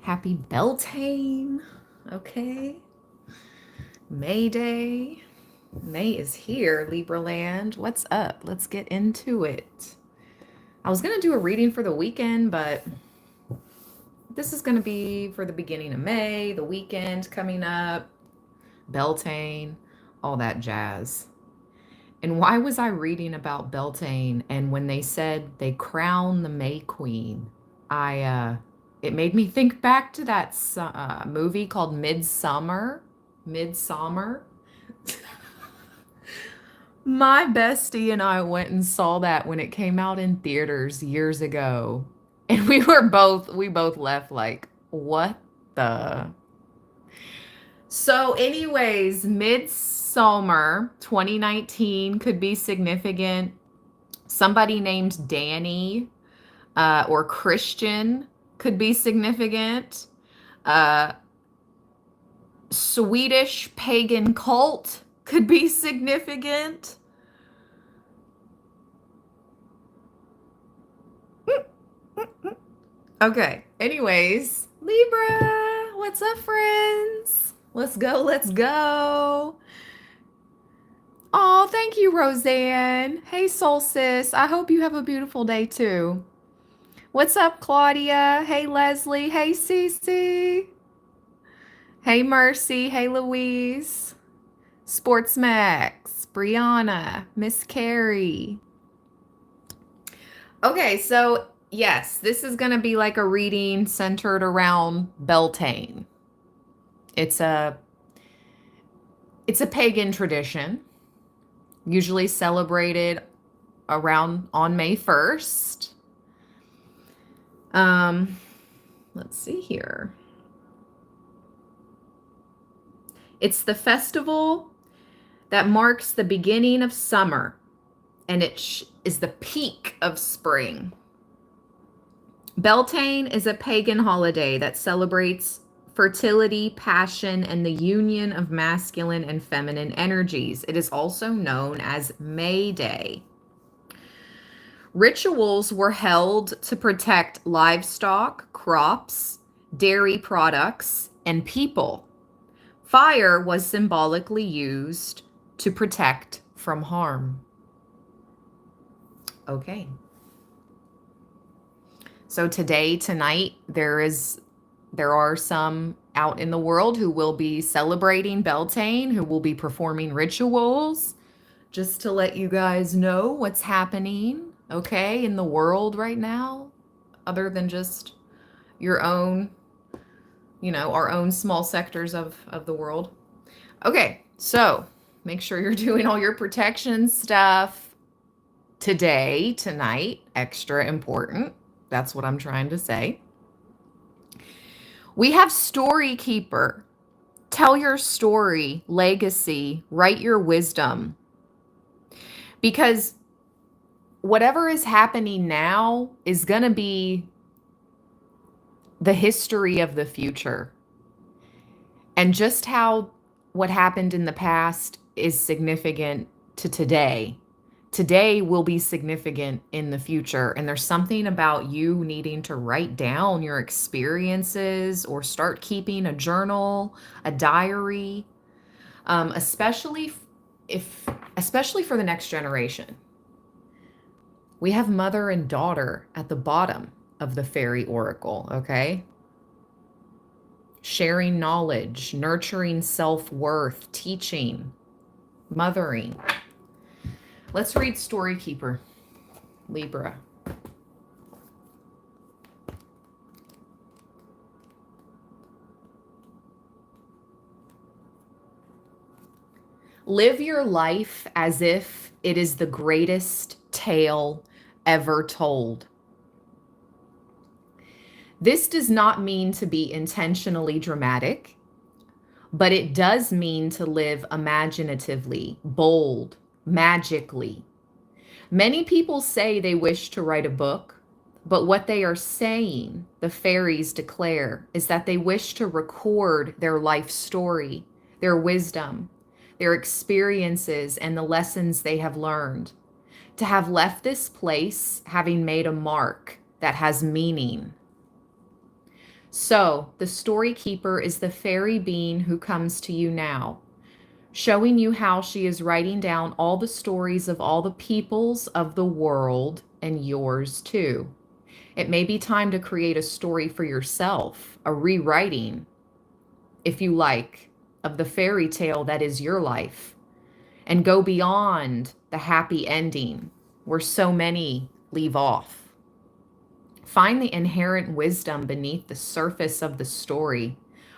Happy Beltane. Okay. May Day. May is here, Libra land. What's up? Let's get into it. I was going to do a reading for the weekend, but this is going to be for the beginning of May, the weekend coming up, Beltane, all that jazz. And why was I reading about Beltane? And when they said they crown the May Queen, it made me think back to that movie called Midsummer. Midsummer. My bestie and I went and saw that when it came out in theaters years ago. And we both left like, what the? So, anyways, Midsummer 2019 could be significant. Somebody named Danny or Christian could be significant. Swedish pagan cult could be significant. Okay, anyways, Libra, what's up, friends? Let's go, let's go. Oh, thank you, Roseanne. Hey, Soul Sis. I hope you have a beautiful day, too. What's up, Claudia? Hey, Leslie. Hey, Cece. Hey, Mercy. Hey, Louise. Sports Max. Brianna. Miss Carrie. Okay, so yes, this is going to be like a reading centered around Beltane. It's a pagan tradition, usually celebrated around on May 1st. Let's see here. It's the festival that marks the beginning of summer, and it is the peak of spring. Beltane is a pagan holiday that celebrates fertility, passion, and the union of masculine and feminine energies. It is also known as May Day. Rituals were held to protect livestock, crops, dairy products, and people. Fire was symbolically used to protect from harm. Okay. So tonight, there are some out in the world who will be celebrating Beltane, who will be performing rituals, just to let you guys know what's happening, okay, in the world right now, other than just your own, our own small sectors of the world. Okay, so make sure you're doing all your protection stuff tonight, extra important. That's what I'm trying to say. We have Story Keeper. Tell your story, legacy, write your wisdom. Because whatever is happening now is going to be the history of the future. And just how what happened in the past is significant to today. Today will be significant in the future. And there's something about you needing to write down your experiences or start keeping a journal, a diary, especially for the next generation. We have mother and daughter at the bottom of the fairy oracle, okay? Sharing knowledge, nurturing self-worth, teaching, mothering. Let's read Story Keeper, Libra. Live your life as if it is the greatest tale ever told. This does not mean to be intentionally dramatic, but it does mean to live imaginatively, bold, magically. Many people say they wish to write a book, but what they are saying, the fairies declare, is that they wish to record their life story, their wisdom, their experiences, and the lessons they have learned. To have left this place having made a mark that has meaning. So, the story keeper is the fairy being who comes to you now, showing you how she is writing down all the stories of all the peoples of the world and yours too. It may be time to create a story for yourself, a rewriting, if you like, of the fairy tale that is your life, and go beyond the happy ending where so many leave off. Find the inherent wisdom beneath the surface of the story.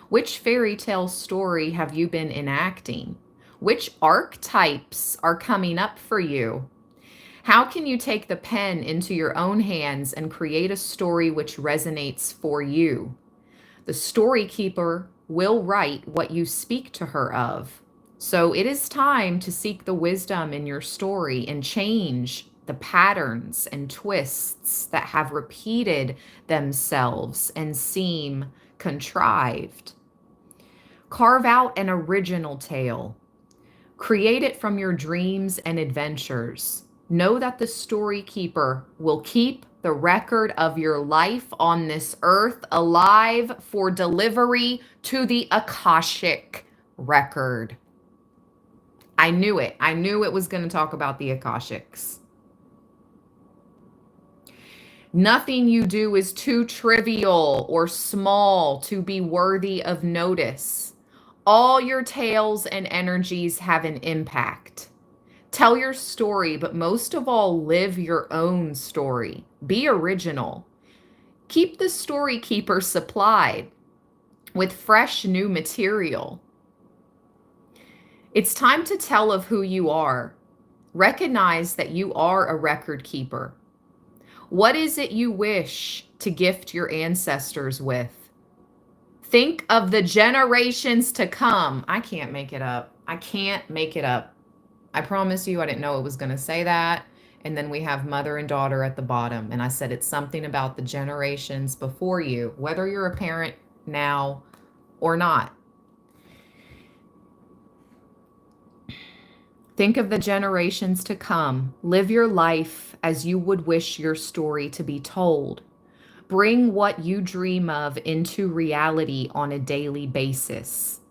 Which fairy tale story have you been enacting? Which archetypes are coming up for you? How can you take the pen into your own hands and create a story which resonates for you? The story keeper will write what you speak to her of. So it is time to seek the wisdom in your story and change the patterns and twists that have repeated themselves and seem contrived. Carve out an original tale. Create it from your dreams and adventures. Know that the story keeper will keep the record of your life on this earth alive for delivery to the Akashic record. I knew it. I knew it was going to talk about the Akashics. Nothing you do is too trivial or small to be worthy of notice. All your tales and energies have an impact. Tell your story, but most of all, live your own story. Be original. Keep the story keeper supplied with fresh new material. It's time to tell of who you are. Recognize that you are a record keeper. What is it you wish to gift your ancestors with? Think of the generations to come. I can't make it up. I can't make it up. I promise you, I didn't know it was going to say that. And then we have mother and daughter at the bottom. And I said it's something about the generations before you, whether you're a parent now or not. Think of the generations to come. Live your life as you would wish your story to be told. Bring what you dream of into reality on a daily basis.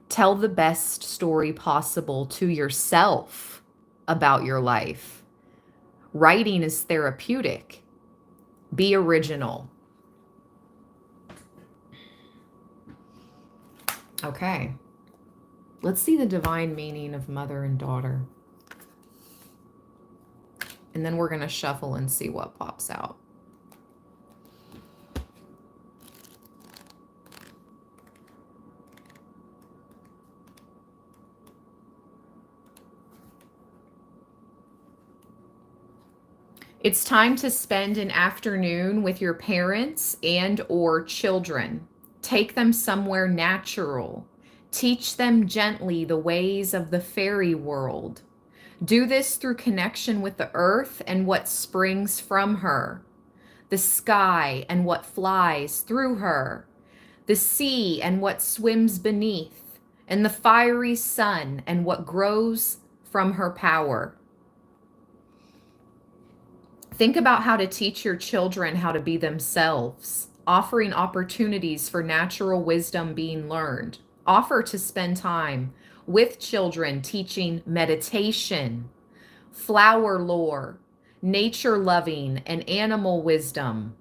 Tell the best story possible to yourself about your life. Writing is therapeutic. Be original. Okay. Let's see the divine meaning of mother and daughter. And then we're going to shuffle and see what pops out. It's time to spend an afternoon with your parents and or children. Take them somewhere natural. Teach them gently the ways of the fairy world. Do this through connection with the earth and what springs from her, the sky and what flies through her, the sea and what swims beneath, and the fiery sun and what grows from her power. Think about how to teach your children how to be themselves, offering opportunities for natural wisdom being learned. Offer to spend time with children teaching meditation, flower lore, nature loving, and animal wisdom.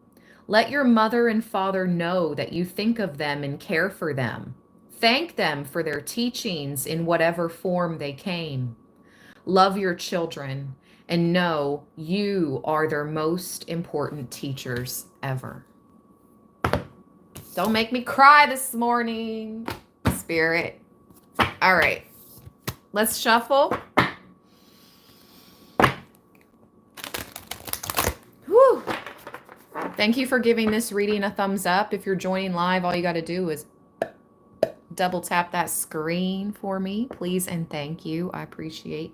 Let your mother and father know that you think of them and care for them. Thank them for their teachings in whatever form they came. Love your children and know you are their most important teachers ever. Don't make me cry this morning, Spirit. All right, let's shuffle. Whew. Thank you for giving this reading a thumbs up. If you're joining live, all you got to do is double tap that screen for me, please, and thank you. I appreciate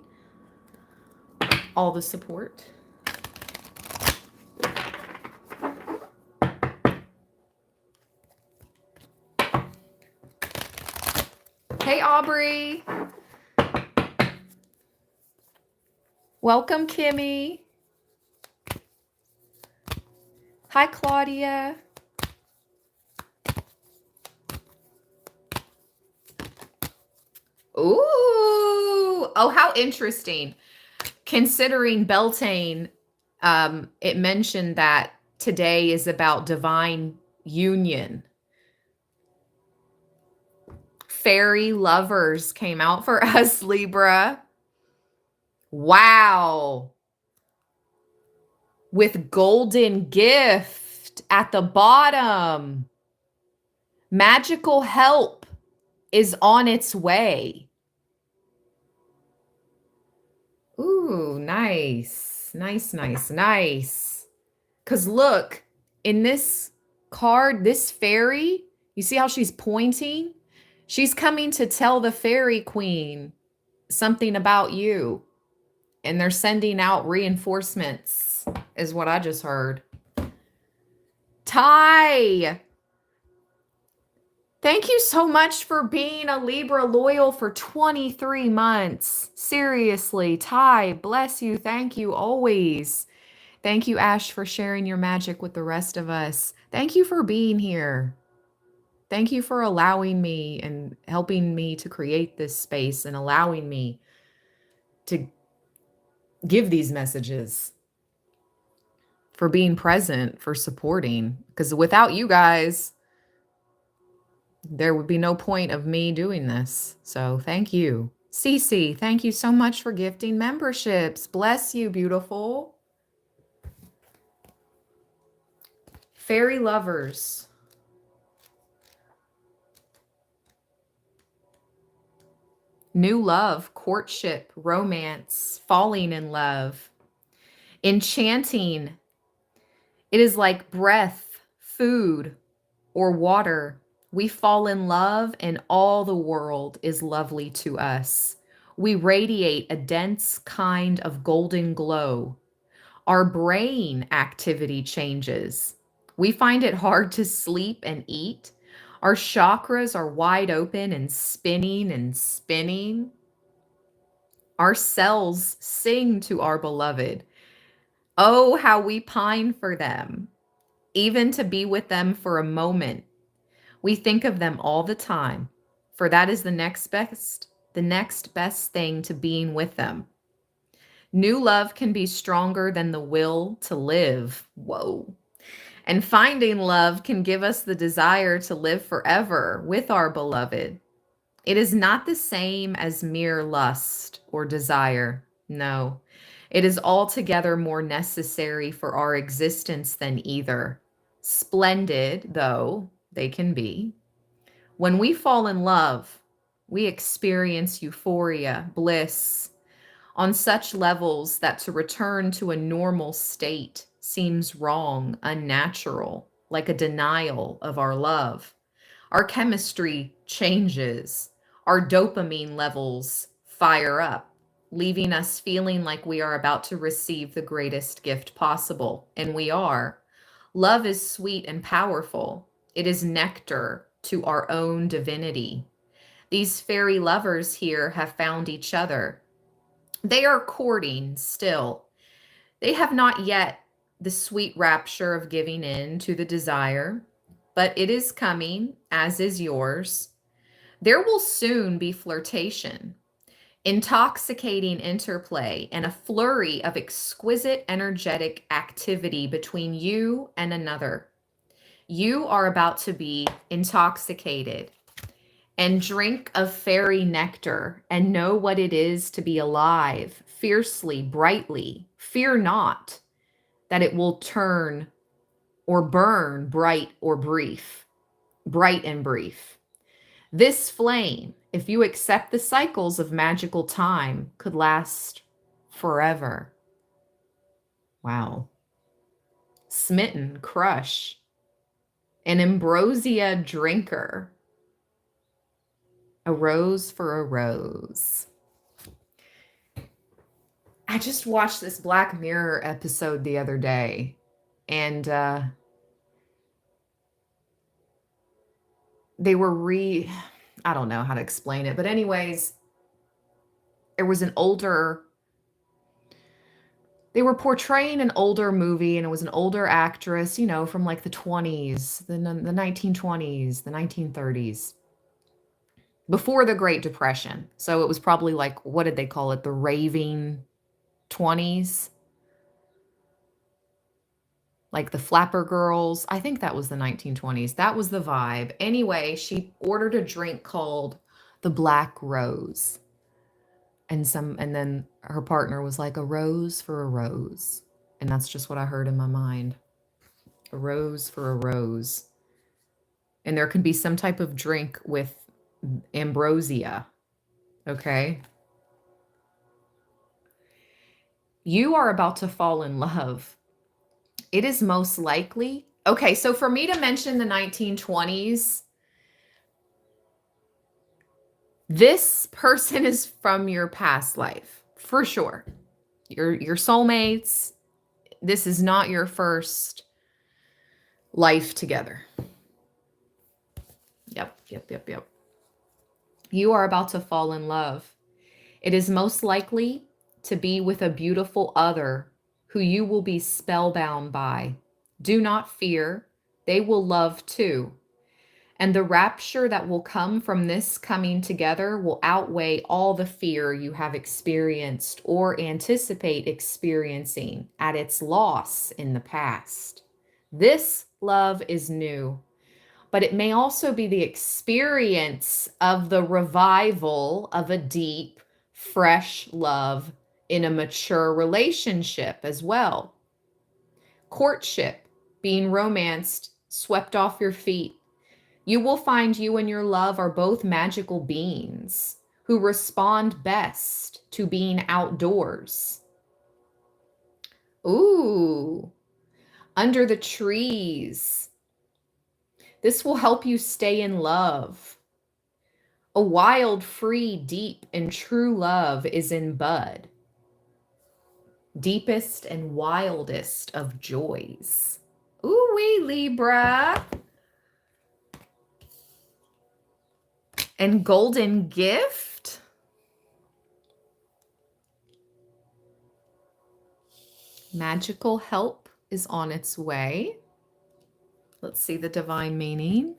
all the support. Hey, Aubrey. Welcome, Kimmy. Hi, Claudia. Ooh. Oh, how interesting. Considering Beltane, it mentioned that today is about divine union. Fairy lovers came out for us, Libra. Wow. With golden gift at the bottom. Magical help is on its way. Ooh, nice. Nice, nice, nice. Because look, in this card, this fairy, you see how she's pointing? She's coming to tell the fairy queen something about you. And they're sending out reinforcements, is what I just heard. Ty, thank you so much for being a Libra loyal for 23 months. Seriously, Ty, bless you. Thank you always. Thank you, Ash, for sharing your magic with the rest of us. Thank you for being here. Thank you for allowing me and helping me to create this space and allowing me to give these messages, for being present, for supporting. Because without you guys, there would be no point of me doing this. So thank you. Cece, thank you so much for gifting memberships. Bless you, beautiful. Fairy lovers. New love, courtship, romance, falling in love. Enchanting. It is like breath, food, or water. We fall in love and all the world is lovely to us. We radiate a dense kind of golden glow. Our brain activity changes. We find it hard to sleep and eat. Our chakras are wide open and spinning and spinning. Our cells sing to our beloved. Oh, how we pine for them, even to be with them for a moment. We think of them all the time, for that is the next best thing to being with them. New love can be stronger than the will to live. Whoa. And finding love can give us the desire to live forever with our beloved. It is not the same as mere lust or desire. No, it is altogether more necessary for our existence than either. Splendid, though they can be. When we fall in love, we experience euphoria, bliss, on such levels that to return to a normal state seems wrong, unnatural, like a denial of our love. Our chemistry changes. Our dopamine levels fire up, leaving us feeling like we are about to receive the greatest gift possible. And we are. Love is sweet and powerful. It is nectar to our own divinity. These fairy lovers here have found each other. They are courting still. They have not yet the sweet rapture of giving in to the desire, but it is coming, as is yours. There will soon be flirtation, intoxicating interplay, and a flurry of exquisite energetic activity between you and another. You are about to be intoxicated and drink of fairy nectar and know what it is to be alive, fiercely, brightly. Fear not that it will turn or burn bright or brief, bright and brief. This flame, if you accept the cycles of magical time, could last forever. Wow. Smitten, crush, an ambrosia drinker. A rose for a rose. I just watched this Black Mirror episode the other day, and they were I don't know how to explain it, but anyways, there was they were portraying an older movie, and it was an older actress, from like the 20s, the 1920s, the 1930s. before the Great Depression. So it was probably like, what did they call it? The raving 20s, like the flapper girls. I think that was the 1920s. That was the vibe. Anyway, she ordered a drink called the Black Rose. And then her partner was like, a rose for a rose. And that's just what I heard in my mind. A rose for a rose. And there could be some type of drink with ambrosia. Okay. You are about to fall in love. It is most likely. Okay, so for me to mention the 1920s, this person is from your past life, for sure. Your soulmates. This is not your first life together. Yep. You are about to fall in love. It is most likely to be with a beautiful other who you will be spellbound by. Do not fear, they will love too. And the rapture that will come from this coming together will outweigh all the fear you have experienced or anticipate experiencing at its loss in the past. This love is new, but it may also be the experience of the revival of a deep, fresh love in a mature relationship as well. Courtship, being romanced, swept off your feet. You will find you and your love are both magical beings who respond best to being outdoors. Ooh, under the trees. This will help you stay in love. A wild, free, deep, and true love is in bud. Deepest and wildest of joys. Ooh-wee, Libra. And golden gift. Magical help is on its way. Let's see the divine meaning.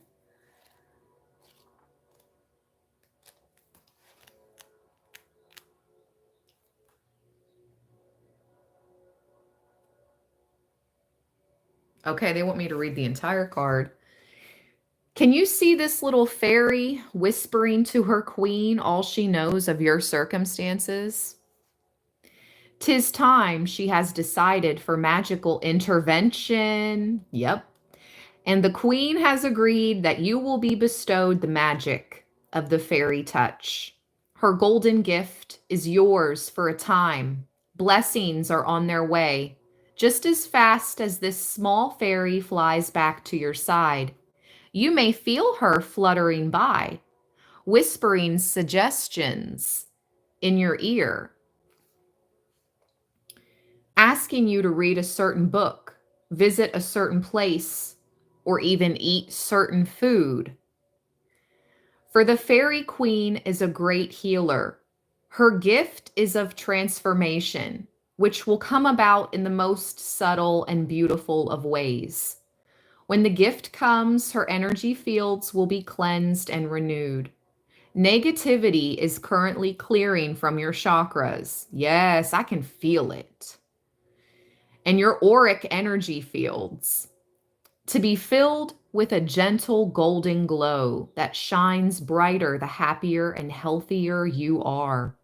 Okay, they want me to read the entire card. Can you see this little fairy whispering to her queen all she knows of your circumstances? 'Tis time, she has decided, for magical intervention. Yep. And the queen has agreed that you will be bestowed the magic of the fairy touch. Her golden gift is yours for a time. Blessings are on their way. Just as fast as this small fairy flies back to your side, you may feel her fluttering by, whispering suggestions in your ear, asking you to read a certain book, visit a certain place, or even eat certain food. For the fairy queen is a great healer. Her gift is of transformation, which will come about in the most subtle and beautiful of ways. When the gift comes, her energy fields will be cleansed and renewed. Negativity is currently clearing from your chakras. Yes, I can feel it. And your auric energy fields, to be filled with a gentle golden glow that shines brighter the happier and healthier you are.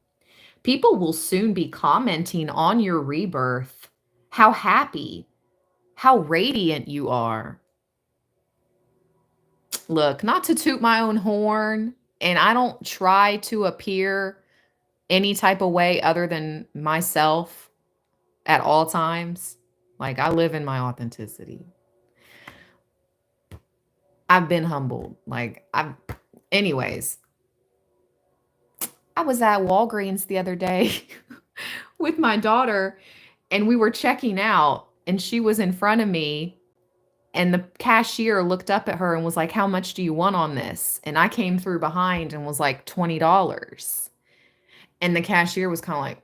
People will soon be commenting on your rebirth, how happy, how radiant you are. Look, not to toot my own horn, and I don't try to appear any type of way other than myself at all times. Like, I live in my authenticity. I've been humbled. Anyways, I was at Walgreens the other day with my daughter, and we were checking out, and she was in front of me, and the cashier looked up at her and was like, how much do you want on this? And I came through behind and was like, $20. And the cashier was kind of like,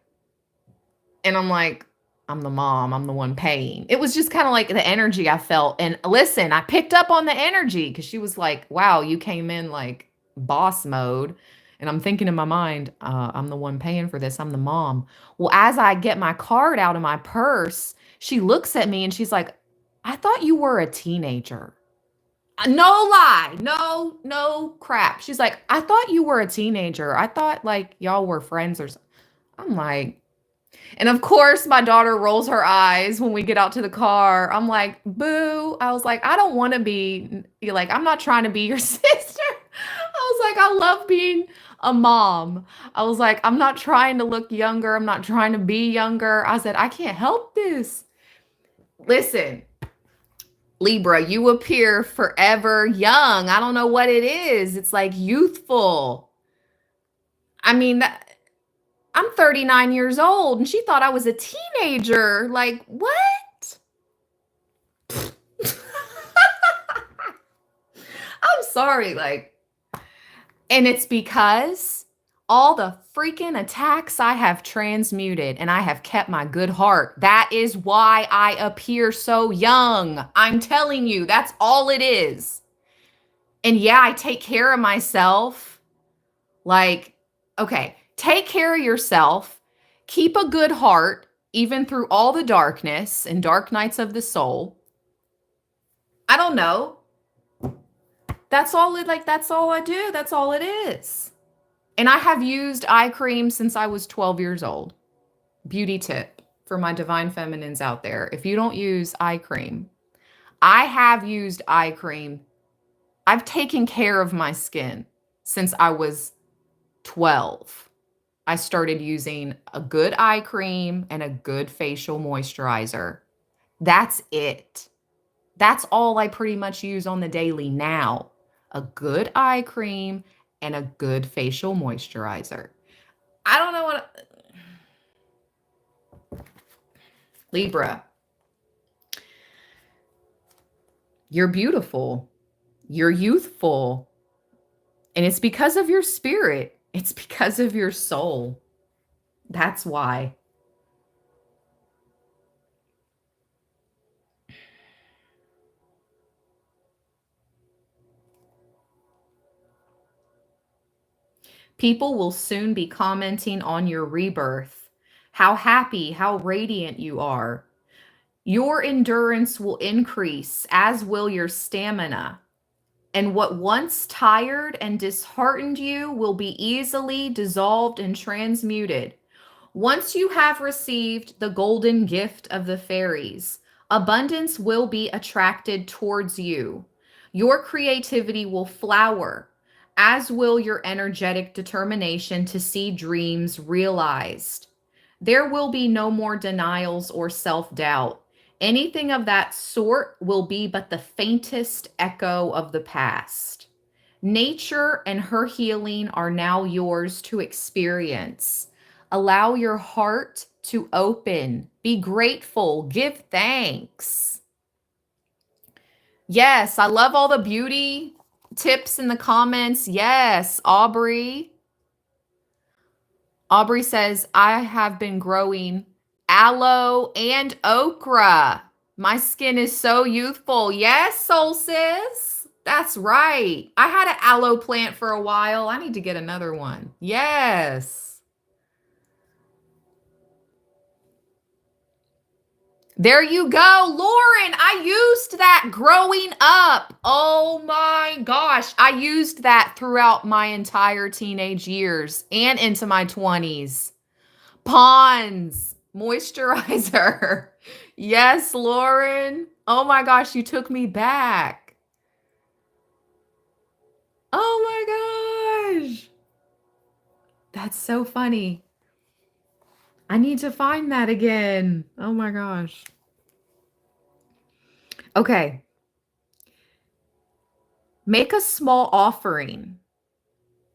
and I'm like, I'm the mom, I'm the one paying. It was just kind of like the energy I felt. And listen, I picked up on the energy because she was like, wow, you came in like boss mode. And I'm thinking in my mind, I'm the one paying for this. I'm the mom. Well, as I get my card out of my purse, she looks at me and she's like, I thought you were a teenager. No lie. No, no crap. She's like, I thought you were a teenager. I thought like y'all were friends or something. I'm like, and of course, my daughter rolls her eyes when we get out to the car. I'm like, boo. I was like, I don't want to be like, I'm not trying to be your sister. I was like, I love being a mom. I was like, I'm not trying to look younger. I'm not trying to be younger. I said, I can't help this. Listen, Libra, you appear forever young. I don't know what it is. It's like youthful. I mean, I'm 39 years old and she thought I was a teenager. Like, what? I'm sorry. Like, and it's because all the freaking attacks I have transmuted and I have kept my good heart. That is why I appear so young. I'm telling you, that's all it is. And yeah, I take care of myself. Like, okay, take care of yourself. Keep a good heart, even through all the darkness and dark nights of the soul. I don't know. That's all that's all I do. That's all it is. And I have used eye cream since I was 12 years old. Beauty tip for my divine feminines out there. If you don't use eye cream, I have used eye cream. I've taken care of my skin since I was 12. I started using a good eye cream and a good facial moisturizer. That's it. That's all I pretty much use on the daily now. A good eye cream and a good facial moisturizer. I don't know what... Libra, you're beautiful. You're youthful. And it's because of your spirit. It's because of your soul. That's why. People will soon be commenting on your rebirth, how happy, how radiant you are. Your endurance will increase, as will your stamina. And what once tired and disheartened you will be easily dissolved and transmuted. Once you have received the golden gift of the fairies, abundance will be attracted towards you. Your creativity will flower, as will your energetic determination to see dreams realized. There will be no more denials or self-doubt. Anything of that sort will be but the faintest echo of the past. Nature and her healing are now yours to experience. Allow your heart to open. Be grateful. Give thanks. Yes, I love all the beauty tips in the comments. Yes, Aubrey. Aubrey says, I have been growing aloe and okra. My skin is so youthful. Yes, Soul Sis. That's right. I had an aloe plant for a while. I need to get another one. Yes. There you go. Lauren, I used that growing up. Oh my gosh. I used that throughout my entire teenage years and into my 20s. Pond's moisturizer. Yes, Lauren. Oh my gosh, you took me back. Oh my gosh. That's so funny. I need to find that again. Oh my gosh. Okay. Make a small offering.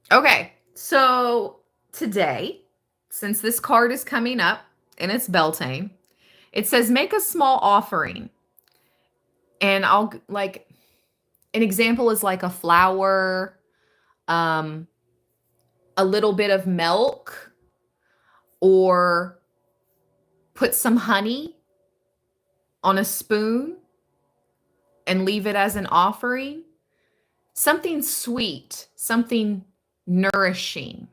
Okay. So today, since this card is coming up and it's Beltane, it says make a small offering. And I'll like an example is like a flower, a little bit of milk, or put some honey on a spoon and leave it as an offering. something sweet, something nourishing.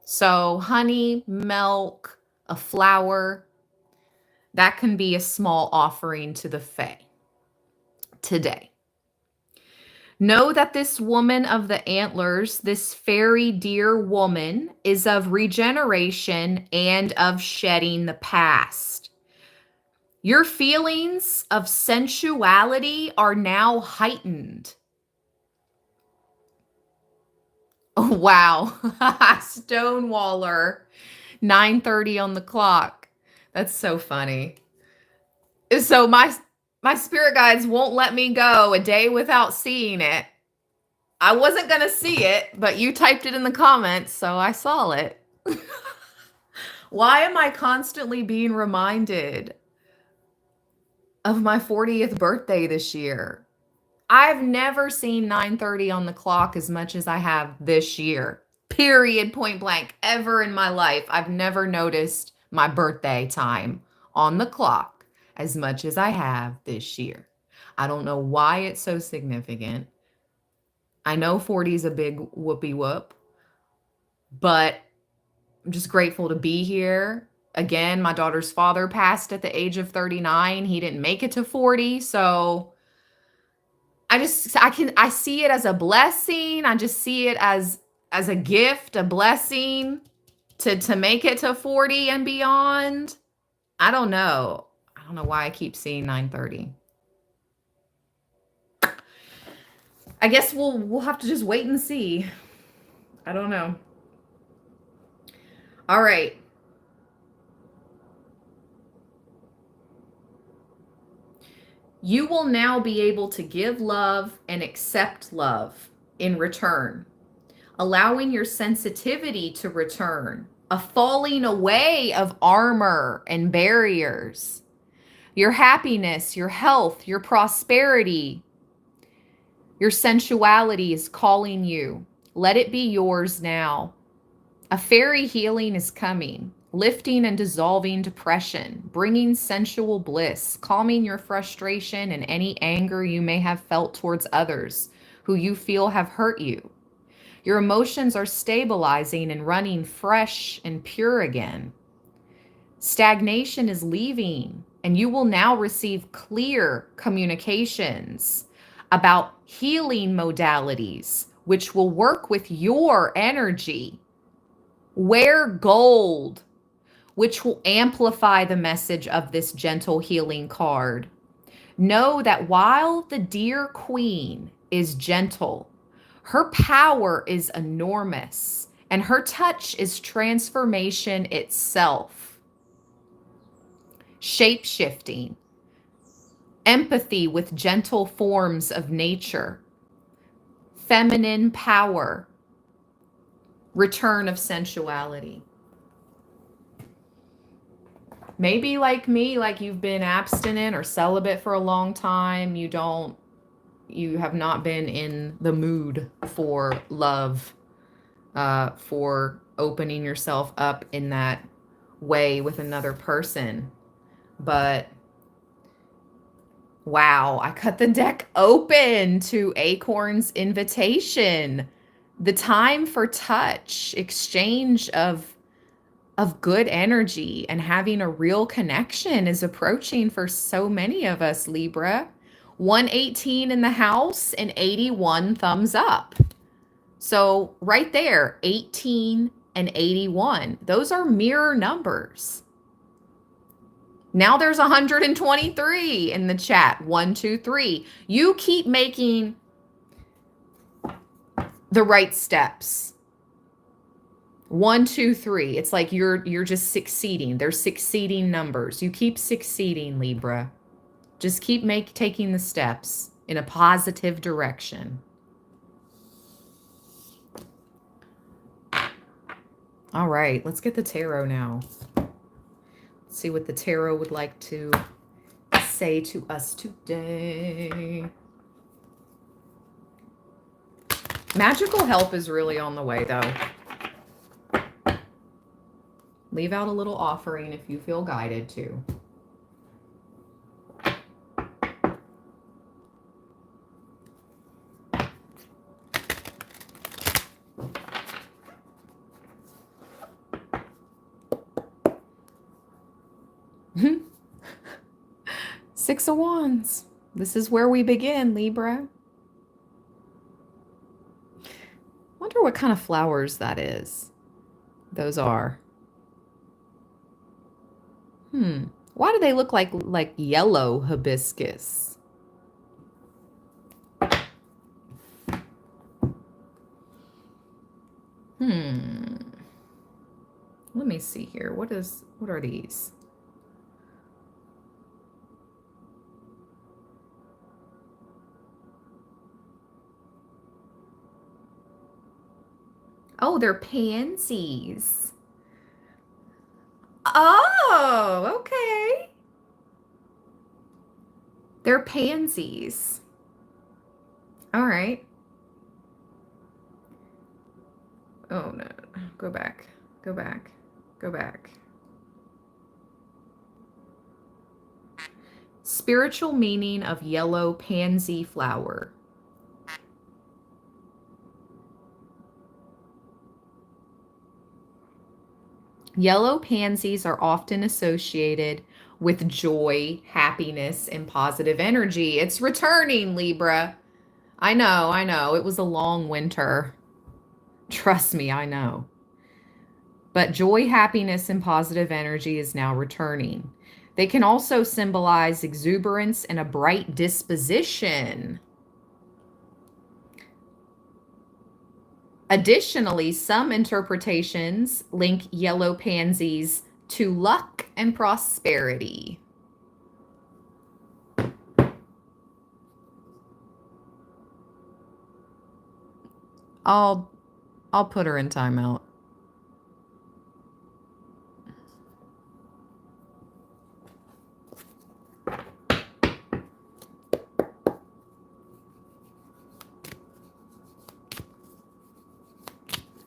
So honey, milk, a flower, that can be a small offering to the Fae today. Know that this woman of the antlers, this fairy dear woman, is of regeneration and of shedding the past. Your feelings of sensuality are now heightened. Oh, wow. Stonewaller, 9:30 on the clock. That's so funny. So my spirit guides won't let me go a day without seeing it. I wasn't going to see it, but you typed it in the comments, so I saw it. Why am I constantly being reminded of my 40th birthday this year? I've never seen 9:30 on the clock as much as I have this year. Period, point blank. Ever in my life, I've never noticed my birthday time on the clock as much as I have this year. I don't know why it's so significant. I know 40 is a big whoopee whoop, but I'm just grateful to be here. Again, my daughter's father passed at the age of 39. He didn't make it to 40, so I see it as a blessing. I just see it as a gift, a blessing to make it to 40 and beyond. I don't know. I don't know why I keep seeing 9:30. I guess we'll have to just wait and see. I don't know. All right. You will now be able to give love and accept love in return, allowing your sensitivity to return, a falling away of armor and barriers. Your happiness, your health, your prosperity, your sensuality is calling you. Let it be yours now. A fairy healing is coming, lifting and dissolving depression, bringing sensual bliss, calming your frustration and any anger you may have felt towards others who you feel have hurt you. Your emotions are stabilizing and running fresh and pure again. Stagnation is leaving, and you will now receive clear communications about healing modalities, which will work with your energy. Wear gold, which will amplify the message of this gentle healing card. Know that while the dear queen is gentle, her power is enormous, and her touch is transformation itself. Shape-shifting, empathy with gentle forms of nature, feminine power, return of sensuality. Maybe like me, like you've been abstinent or celibate for a long time, you have not been in the mood for love, for opening yourself up in that way with another person. But wow, I cut the deck open to Acorn's invitation. The time for touch, exchange of good energy and having a real connection is approaching for so many of us, Libra. 118 in the house and 81 thumbs up. So right there, 18 and 81, those are mirror numbers. Now there's 123 in the chat. 1, 2, 3. You keep making the right steps. 1, 2, 3. It's like you're just succeeding. They're succeeding numbers. You keep succeeding, Libra. Just keep taking the steps in a positive direction. All right, let's get the tarot now. Let's see what the tarot would like to say to us today. Magical help is really on the way, though. Leave out a little offering if you feel guided to. Six of Wands. This is where we begin, Libra. Wonder what kind of flowers that is. Those are. Why do they look like yellow hibiscus? Let me see here. What are these? Oh, they're pansies. Oh, okay. They're pansies. All right. Oh, no. Go back. Go back. Go back. Spiritual meaning of yellow pansy flower. Yellow pansies are often associated with joy, happiness, and positive energy. It's returning, Libra. I know. It was a long winter. Trust me, I know. But joy, happiness, and positive energy is now returning. They can also symbolize exuberance and a bright disposition. Additionally, some interpretations link yellow pansies to luck and prosperity. I'll put her in timeout.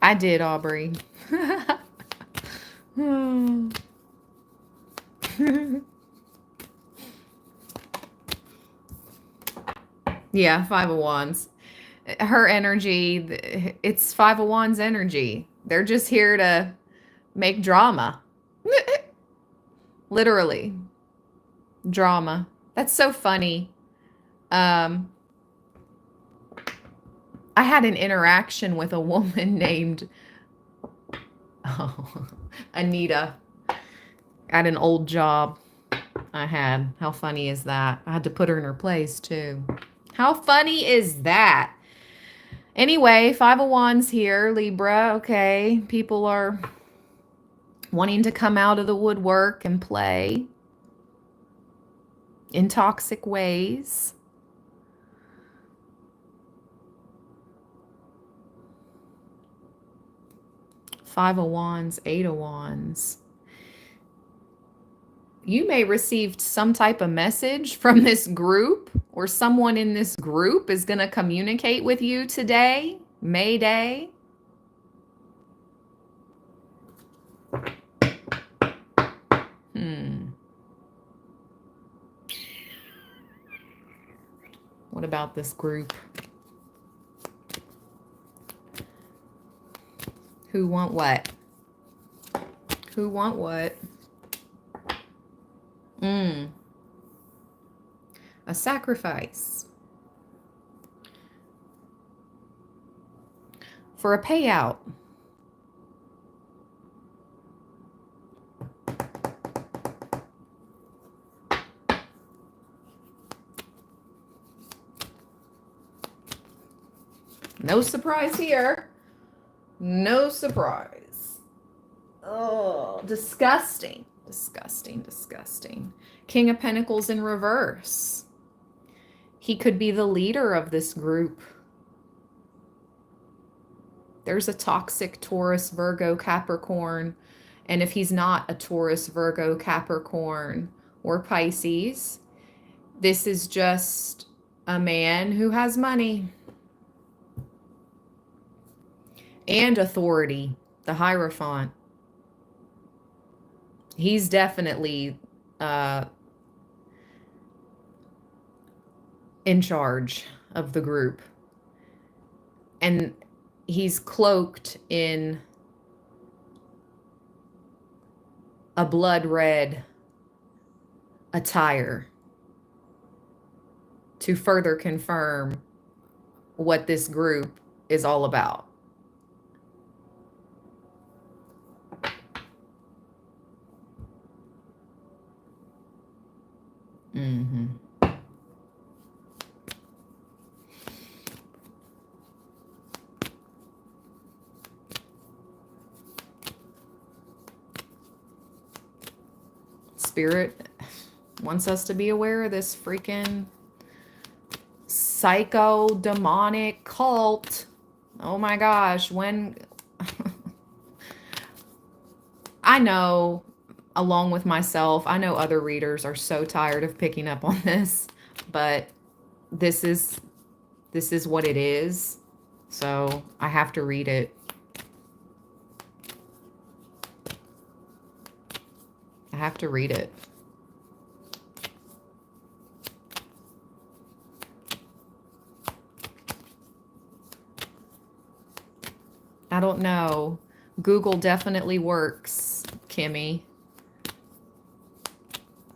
I did, Aubrey. Yeah, Five of Wands. Her energy, it's Five of Wands energy. They're just here to make drama. Literally. Drama. That's so funny. I had an interaction with a woman named Anita at an old job I had. How funny is that? I had to put her in her place too. How funny is that? Anyway, Five of Wands here, Libra. Okay, people are wanting to come out of the woodwork and play in toxic ways. Five of Wands, Eight of Wands. You may receive some type of message from this group, or someone in this group is going to communicate with you today, May Day. What about this group? Who want what? Who want what? A sacrifice. For a payout. No surprise here. No surprise. Oh, disgusting. Disgusting, disgusting. King of Pentacles in reverse. He could be the leader of this group. There's a toxic Taurus, Virgo, Capricorn. And if he's not a Taurus, Virgo, Capricorn, or Pisces, this is just a man who has money and authority, the Hierophant. He's definitely in charge of the group. And he's cloaked in a blood red attire to further confirm what this group is all about. Mm-hmm. Spirit wants us to be aware of this freaking psycho demonic cult. Oh my gosh, when I know, along with myself, I know other readers are so tired of picking up on this, but this is what it is. So I have to read it. I have to read it. I don't know. Google definitely works, Kimmy.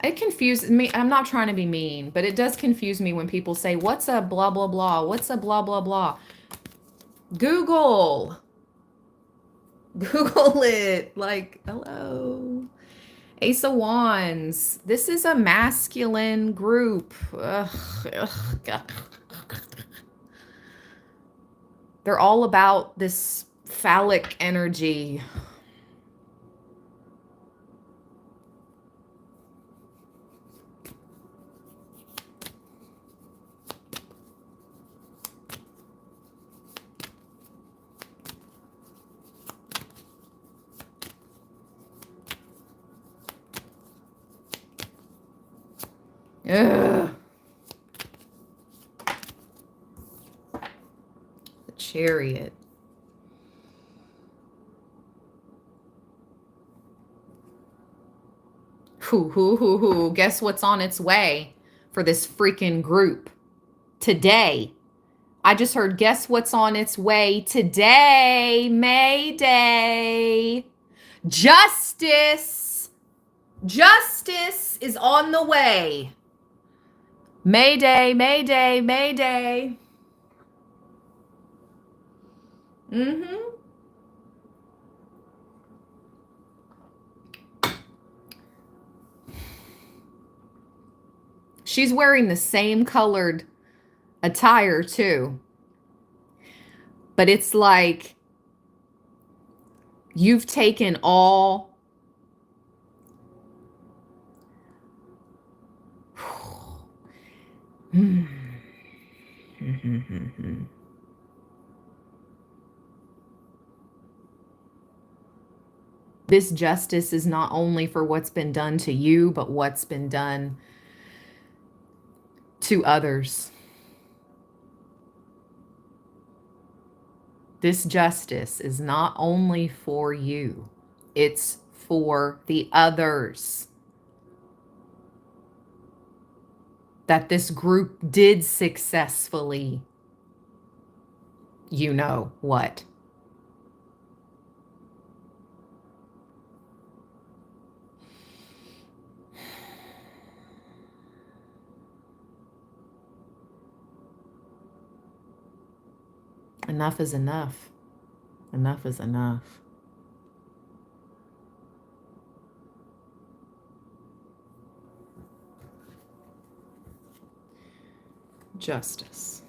It confuses me. I'm not trying to be mean, but it does confuse me when people say, what's a blah, blah, blah? What's a blah, blah, blah? Google. Google it. Like, hello. Ace of Wands. This is a masculine group. God. They're all about this phallic energy. Ugh. The Chariot. Hoo. Guess what's on its way for this freaking group today? I just heard, guess what's on its way today? Mayday. Justice. Justice is on the way. Mayday, mayday, mayday. Mm-hmm. She's wearing the same colored attire too. But it's like you've taken all this justice is not only for what's been done to you, but what's been done to others. This justice is not only for you, it's for the others. That this group did successfully, you know what. Enough is enough. Enough is enough. Justice.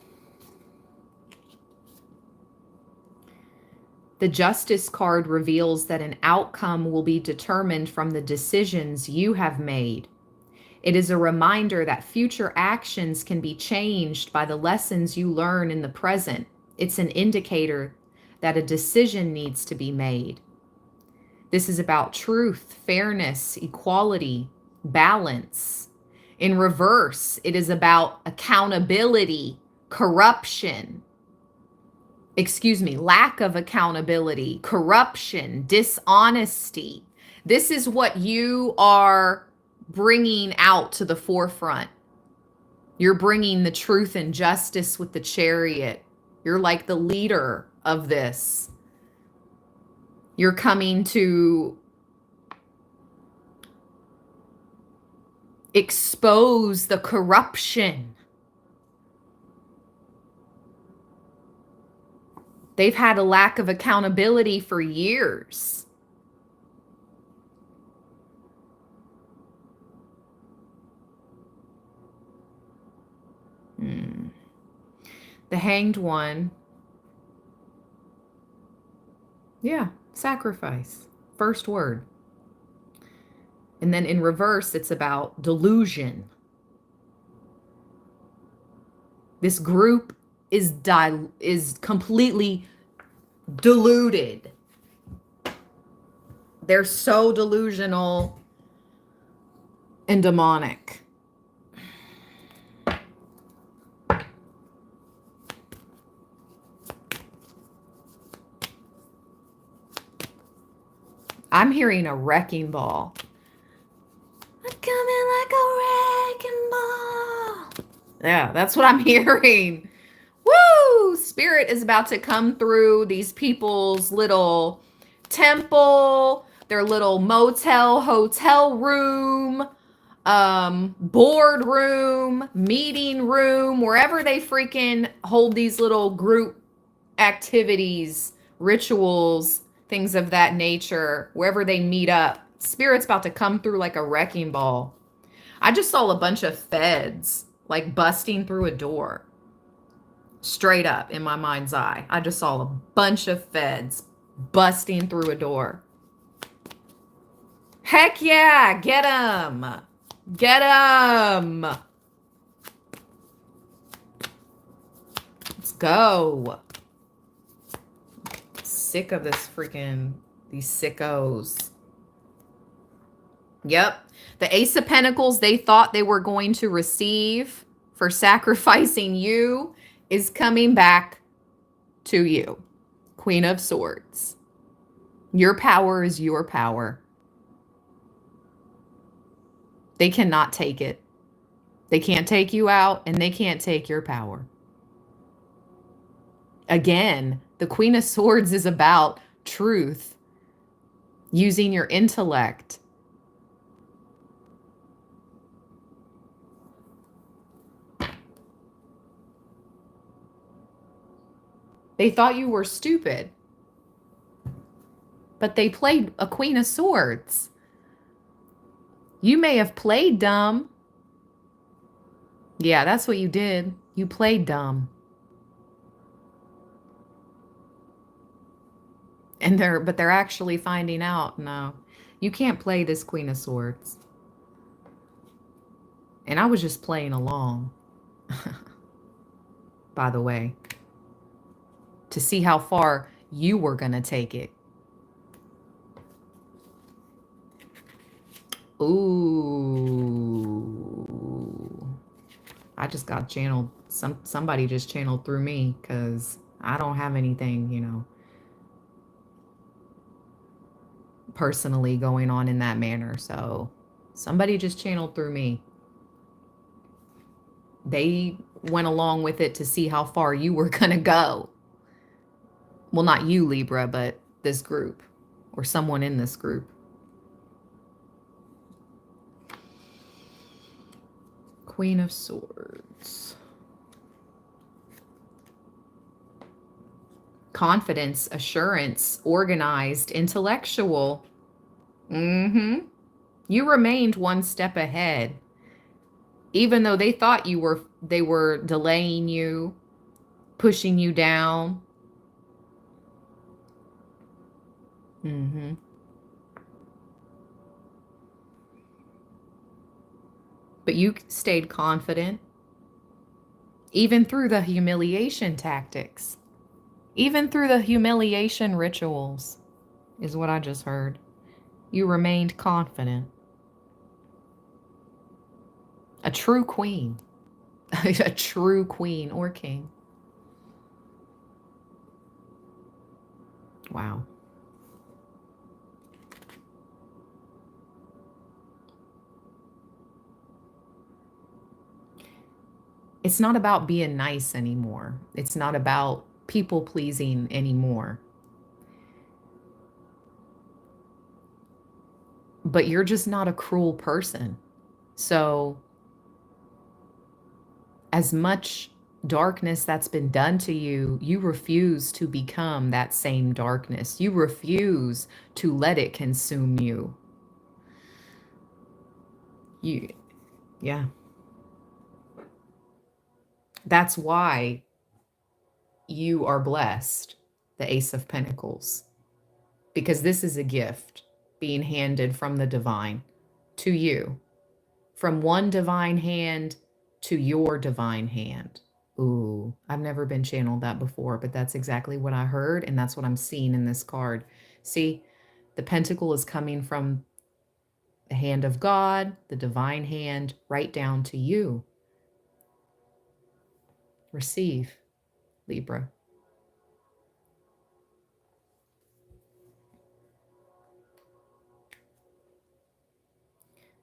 The Justice card reveals that an outcome will be determined from the decisions you have made. It is a reminder that future actions can be changed by the lessons you learn in the present. It's an indicator that a decision needs to be made. This is about truth, fairness, equality, balance. In reverse, it is about accountability, corruption. Lack of accountability, corruption, dishonesty. This is what you are bringing out to the forefront. You're bringing the truth and justice with the Chariot. You're like the leader of this. You're coming to expose the corruption. They've had a lack of accountability for years. The Hanged One. Yeah, sacrifice. First word. And then in reverse, it's about delusion. This group is completely deluded. They're so delusional and demonic. I'm hearing a wrecking ball. I'm coming like a wrecking ball. Yeah, that's what I'm hearing. Woo! Spirit is about to come through these people's little temple, their little motel, hotel room, board room, meeting room, wherever they freaking hold these little group activities, rituals, things of that nature, wherever they meet up. Spirit's about to come through like a wrecking ball. I just saw a bunch of feds like busting through a door. Straight up in my mind's eye. I just saw a bunch of feds busting through a door. Heck yeah, get them. Get them. Let's go. Sick of this freaking, these sickos. Yep. The Ace of Pentacles they thought they were going to receive for sacrificing you is coming back to you. Queen of Swords. Your power is your power. They cannot take it. They can't take you out, and they can't take your power. Again, the Queen of Swords is about truth, using your intellect. They thought you were stupid, but they played a Queen of Swords. You may have played dumb. Yeah, that's what you did. You played dumb. And they're actually finding out, no, you can't play this Queen of Swords. And I was just playing along, by the way, to see how far you were going to take it. Ooh. I just got channeled. Somebody just channeled through me because I don't have anything, you know, personally going on in that manner. So somebody just channeled through me. They went along with it to see how far you were going to go. Well, not you, Libra, but this group or someone in this group. Queen of Swords. Confidence, assurance, organized, intellectual. You remained one step ahead. Even though they thought they were delaying you, pushing you down. But you stayed confident, even through the humiliation tactics, even through the humiliation rituals, is what I just heard. You remained confident. A true queen. A true queen or king. Wow. It's not about being nice anymore. It's not about people pleasing anymore. But you're just not a cruel person. So as much darkness that's been done to you, you refuse to become that same darkness. You refuse to let it consume you. Yeah. That's why you are blessed, the Ace of Pentacles, because this is a gift being handed from the divine to you, from one divine hand to your divine hand. Ooh, I've never been channeled that before, but that's exactly what I heard, and that's what I'm seeing in this card. See, the pentacle is coming from the hand of God, the divine hand, right down to you. Receive, Libra.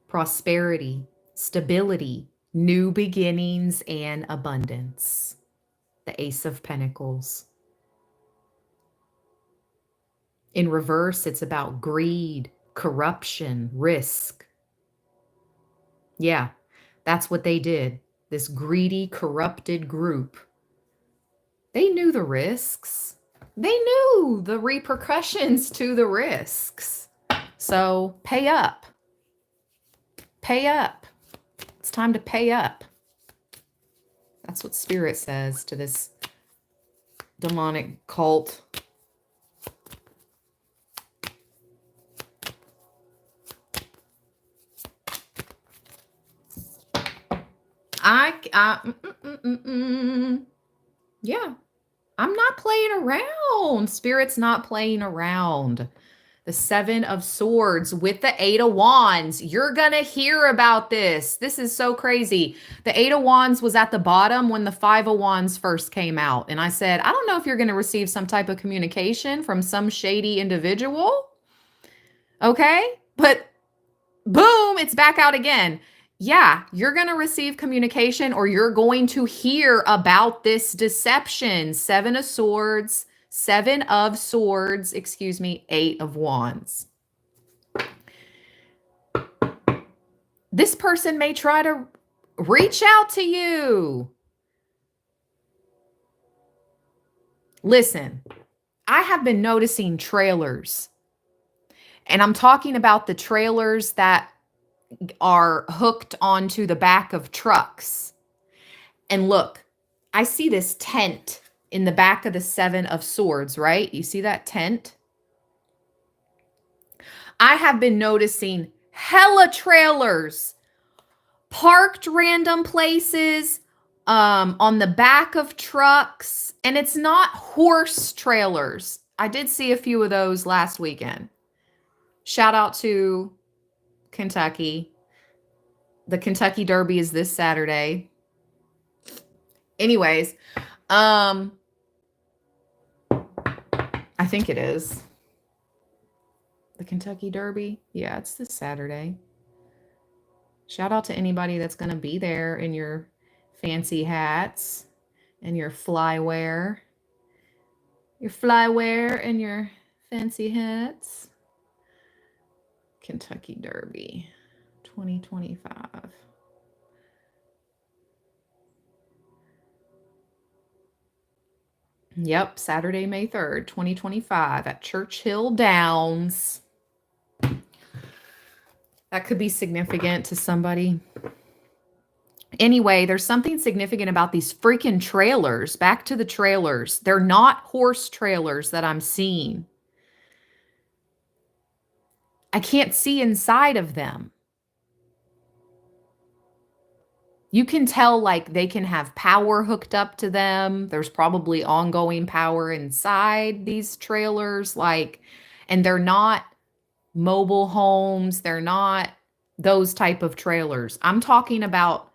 Prosperity, stability, new beginnings, and abundance. The Ace of Pentacles. In reverse, it's about greed, corruption, risk. Yeah, that's what they did. This greedy, corrupted group. They knew the risks. They knew the repercussions to the risks. So pay up. Pay up. It's time to pay up. That's what Spirit says to this demonic cult. Yeah, I'm not playing around. Spirit's not playing around. The Seven of Swords with the Eight of Wands. You're going to hear about this. This is so crazy. The Eight of Wands was at the bottom when the Five of Wands first came out. And I said, I don't know if you're going to receive some type of communication from some shady individual. Okay? But boom, it's back out again. Yeah, you're going to receive communication or you're going to hear about this deception. Seven of Swords. Excuse me, Eight of Wands. This person may try to reach out to you. Listen, I have been noticing trailers, and I'm talking about the trailers that are hooked onto the back of trucks. And look, I see this tent in the back of the Seven of Swords, right? You see that tent? I have been noticing hella trailers parked random places, on the back of trucks, and it's not horse trailers. I did see a few of those last weekend. Shout out to Kentucky. The Kentucky Derby is this Saturday. Anyways, I think it is. The Kentucky Derby? Yeah, it's this Saturday. Shout out to anybody that's going to be there in your fancy hats and your flywear. Your flywear and your fancy hats. Kentucky Derby 2025. Yep, Saturday, May 3rd, 2025 at Churchill Downs. That could be significant to somebody. Anyway, there's something significant about these freaking trailers. Back to the trailers. They're not horse trailers that I'm seeing. I can't see inside of them. You can tell, like, they can have power hooked up to them. There's probably ongoing power inside these trailers, like, and they're not mobile homes. They're not those type of trailers. I'm talking about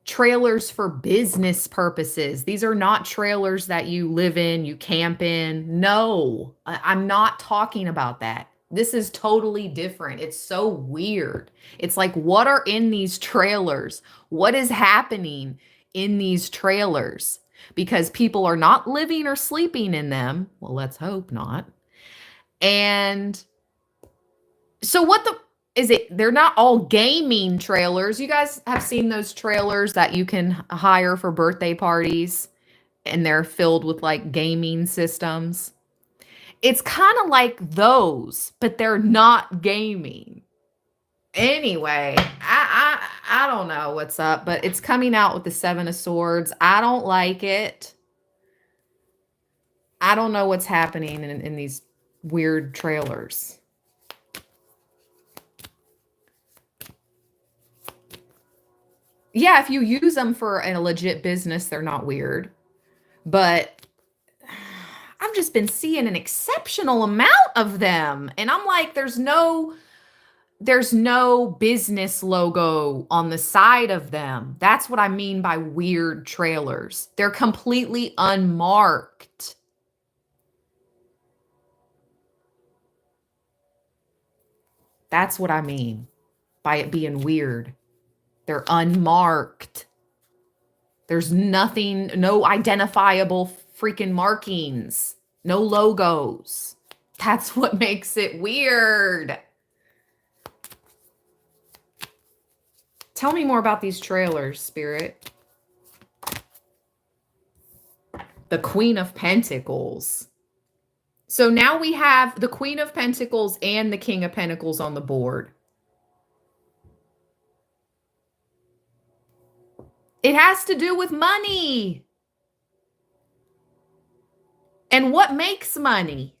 trailers for business purposes. These are not trailers that you live in, you camp in. No, I'm not talking about that. This is totally different. It's so weird. It's like, what are in these trailers? What is happening in these trailers? Because people are not living or sleeping in them. Well, let's hope not. And so what the they're not all gaming trailers. You guys have seen those trailers that you can hire for birthday parties and they're filled with like gaming systems. It's kind of like those, but they're not gaming. Anyway, I don't know what's up, but it's coming out with the Seven of Swords. I don't like it. I don't know what's happening in these weird trailers. Yeah, if you use them for a legit business, they're not weird. But I've just been seeing an exceptional amount of them. And I'm like, there's no business logo on the side of them. That's what I mean by weird trailers. They're completely unmarked. That's what I mean by it being weird. They're unmarked. There's nothing, no identifiable freaking markings, no logos. That's what makes it weird. Tell me more about these trailers, Spirit. The Queen of Pentacles. So now we have the Queen of Pentacles and the King of Pentacles on the board. It has to do with money. And what makes money?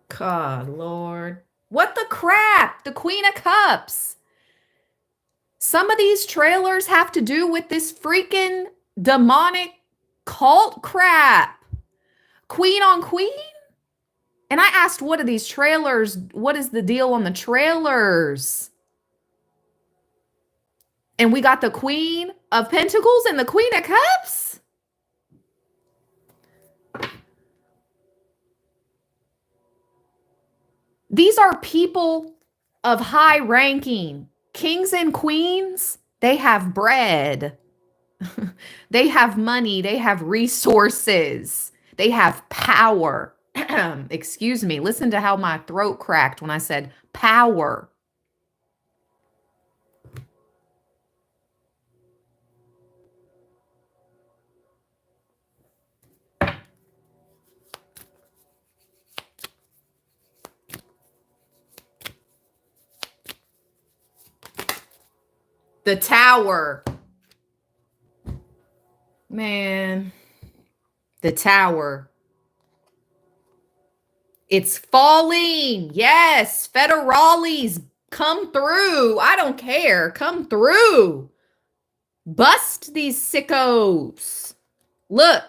God, Lord. What the crap? The Queen of Cups. Some of these trailers have to do with this freaking demonic cult crap. Queen on queen? And I asked, what are these trailers? What is the deal on the trailers? And we got the Queen of Pentacles and the Queen of Cups? These are people of high ranking. Kings and queens, they have bread. They have money. They have resources. They have power. Excuse me. Listen to how my throat cracked when I said power. The Tower. Man, the Tower. It's falling. Yes, federales, come through. I don't care. Come through. Bust these sickos. Look.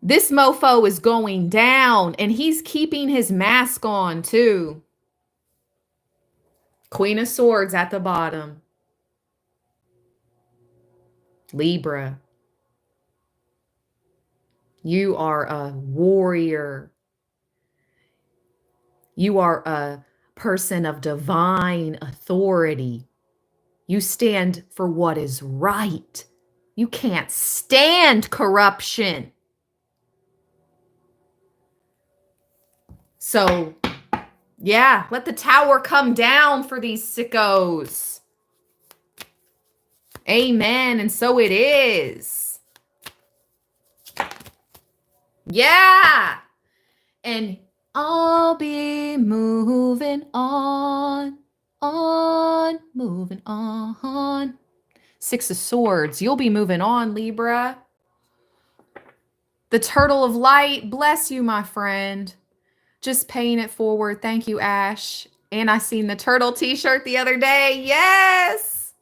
This mofo is going down, and he's keeping his mask on, too. Queen of Swords at the bottom. Libra. You are a warrior. You are a person of divine authority. You stand for what is right. You can't stand corruption. So, yeah, let the Tower come down for these sickos. Amen. And so it is. Yeah. And I'll be moving on, moving on. Six of Swords. You'll be moving on, Libra. The Turtle of Light. Bless you, my friend. Just paying it forward. Thank you, Ash. And I seen the turtle t-shirt the other day. Yes.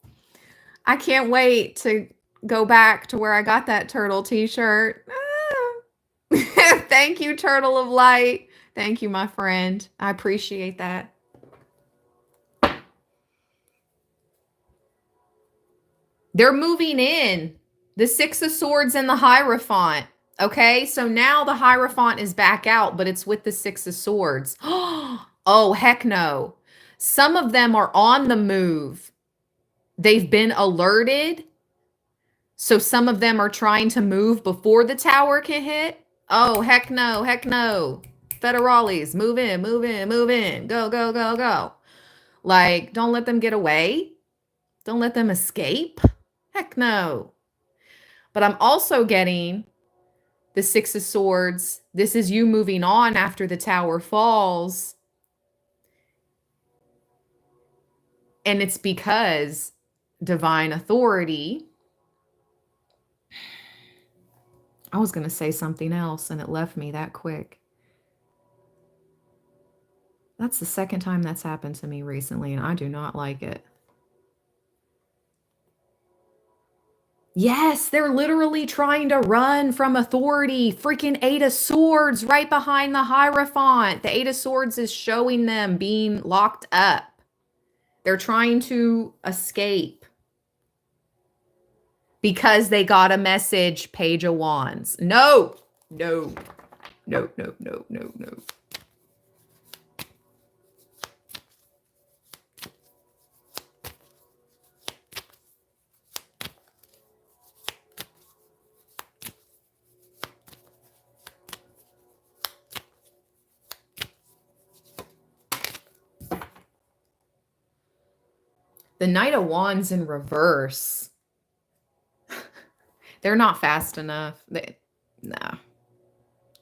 I can't wait to go back to where I got that turtle t-shirt. Thank you, Turtle of Light. Thank you, my friend. I appreciate that. They're moving in. The Six of Swords and the Hierophant. Okay, so now the Hierophant is back out, but it's with the Six of Swords. Oh, heck no. Some of them are on the move. They've been alerted. So some of them are trying to move before the Tower can hit. Oh, heck no, heck no. Federales, move in, move in, move in. Go, go, go, go. Like, don't let them get away. Don't let them escape. Heck no. But I'm also getting the Six of Swords. This is you moving on after the tower falls. And it's because divine authority. I was going to say something else and it left me that quick. That's the second time that's happened to me recently, and I do not like it. Yes, they're literally trying to run from authority. Freaking Eight of Swords right behind the Hierophant. The Eight of Swords is showing them being locked up. They're trying to escape because they got a message, Page of Wands. No, no, no, no, no, no, no. The Knight of Wands in reverse. They're not fast enough. No.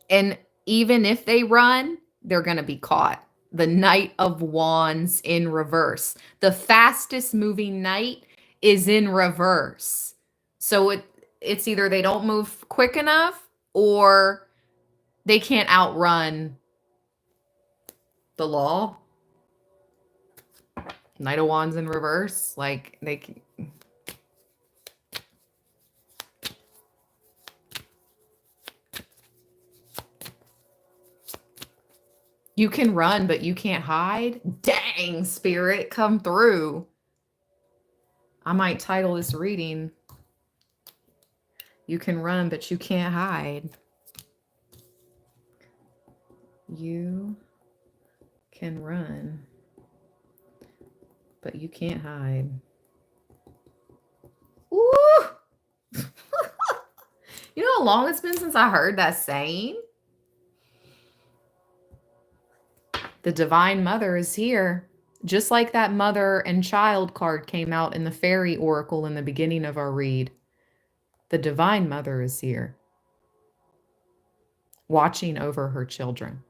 And even if they run, they're going to be caught. The Knight of Wands in reverse. The fastest moving knight is in reverse. So it's either they don't move quick enough or they can't outrun the law. Knight of Wands in reverse. Like, they can... You can run, but you can't hide? Dang, Spirit, come through. I might title this reading, You Can Run, But You Can't Hide. You can run, but you can't hide. Woo! You know how long it's been since I heard that saying? The Divine Mother is here. Just like that mother and child card came out in the Fairy Oracle in the beginning of our read. The Divine Mother is here. Watching over her children.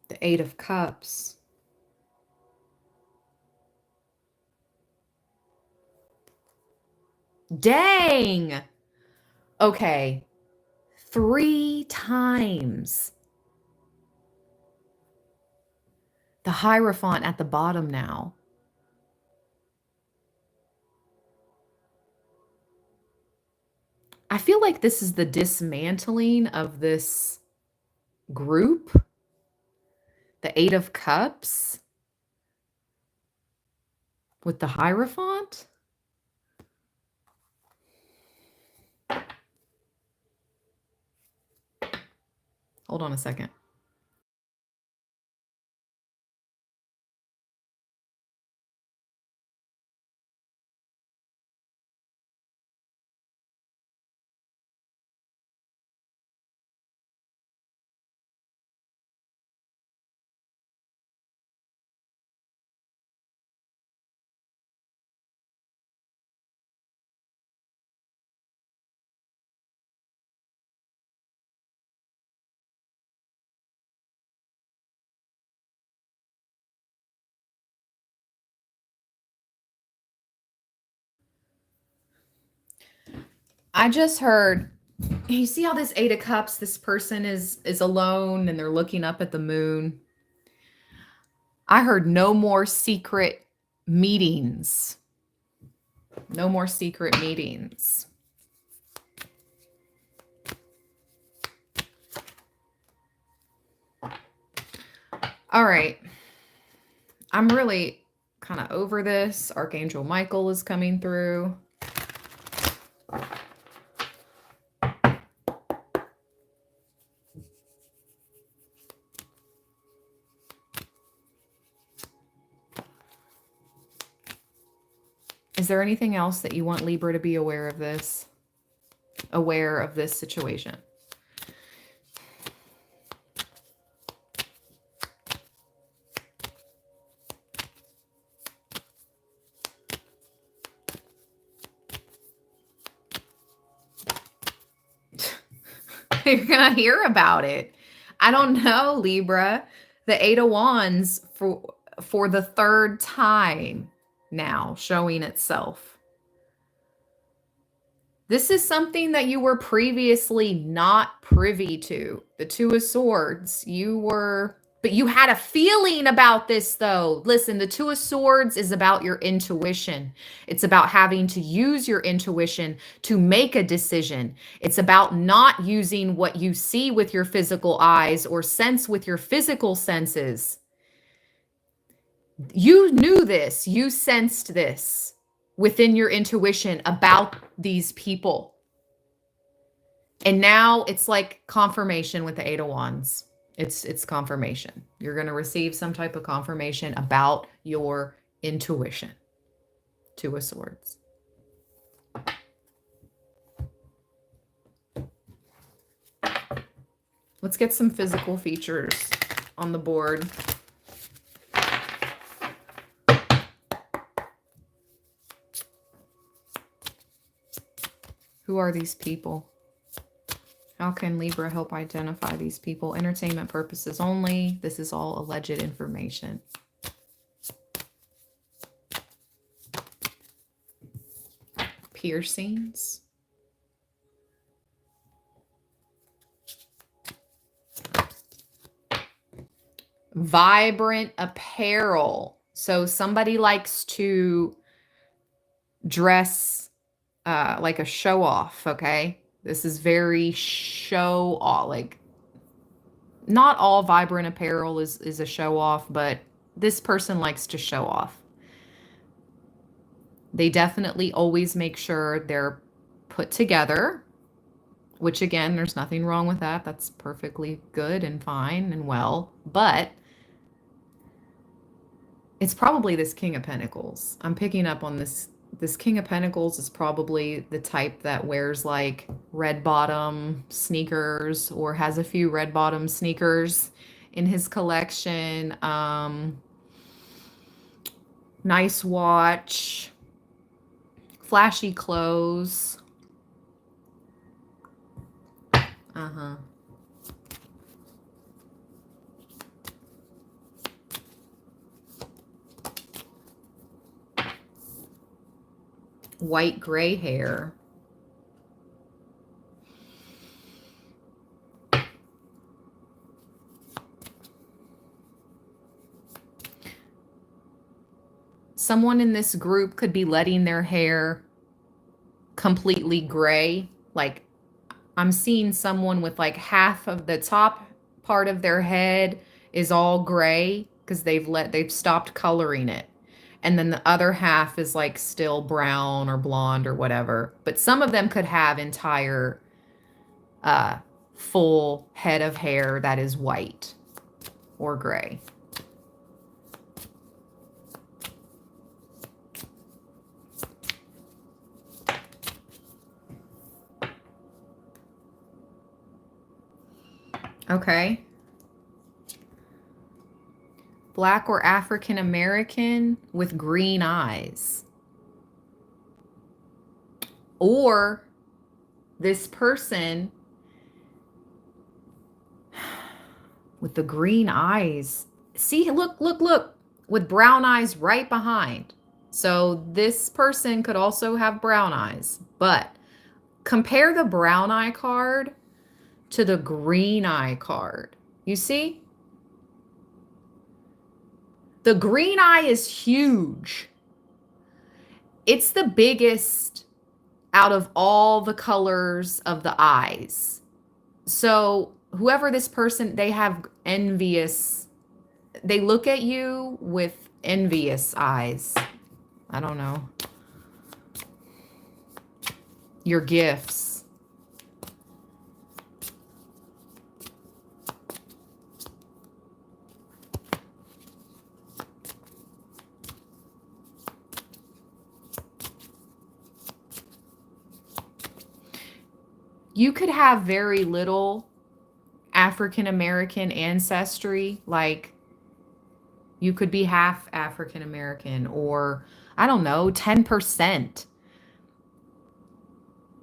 The Eight of Cups. Dang! Okay. 3 times. The Hierophant at the bottom now. I feel like this is the dismantling of this group. The Eight of Cups with the Hierophant. Hold on a second. I just heard, you see how this Eight of Cups, this person is alone and they're looking up at the moon. I heard no more secret meetings. No more secret meetings. All right. I'm really kind of over this. Archangel Michael is coming through. Is there anything else that you want Libra to be aware of this? Aware of this situation? You're gonna hear about it. I don't know, Libra. The Eight of Wands for the third time now showing itself. This is something that you were previously not privy to. The Two of Swords. But you had a feeling about this though. Listen, the Two of Swords is about your intuition. It's about having to use your intuition to make a decision. It's about not using what you see with your physical eyes or sense with your physical senses. You knew this. You sensed this within your intuition about these people. And now it's like confirmation with the Eight of Wands. It's confirmation. You're going to receive some type of confirmation about your intuition. Two of Swords. Let's get some physical features on the board. Who are these people? How can Libra help identify these people? Entertainment purposes only. This is all alleged information. Piercings. Vibrant apparel. So somebody likes to dress like a show off, okay? This is very show off. Like, not all vibrant apparel is a show off, but this person likes to show off. They definitely always make sure they're put together, which again, there's nothing wrong with that. That's perfectly good and fine and well, but it's probably this King of Pentacles. I'm picking up on this. This King of Pentacles is probably the type that wears like red bottom sneakers or has a few red bottom sneakers in his collection. Nice watch, flashy clothes. White gray hair. Someone in this group could be letting their hair completely gray. Like, I'm seeing someone with like half of the top part of their head is all gray because they've stopped coloring it. And then the other half is like still brown or blonde or whatever. But some of them could have entire full head of hair that is white or gray. Okay. Black or African American with green eyes. Or this person with the green eyes. See, look, with brown eyes right behind. So this person could also have brown eyes, but compare the brown eye card to the green eye card. You see? The green eye is huge. It's the biggest out of all the colors of the eyes. So whoever this person, they have envious, they look at you with envious eyes. I don't know. Your gifts. You could have very little African American ancestry, like you could be half African American, or I don't know, 10%.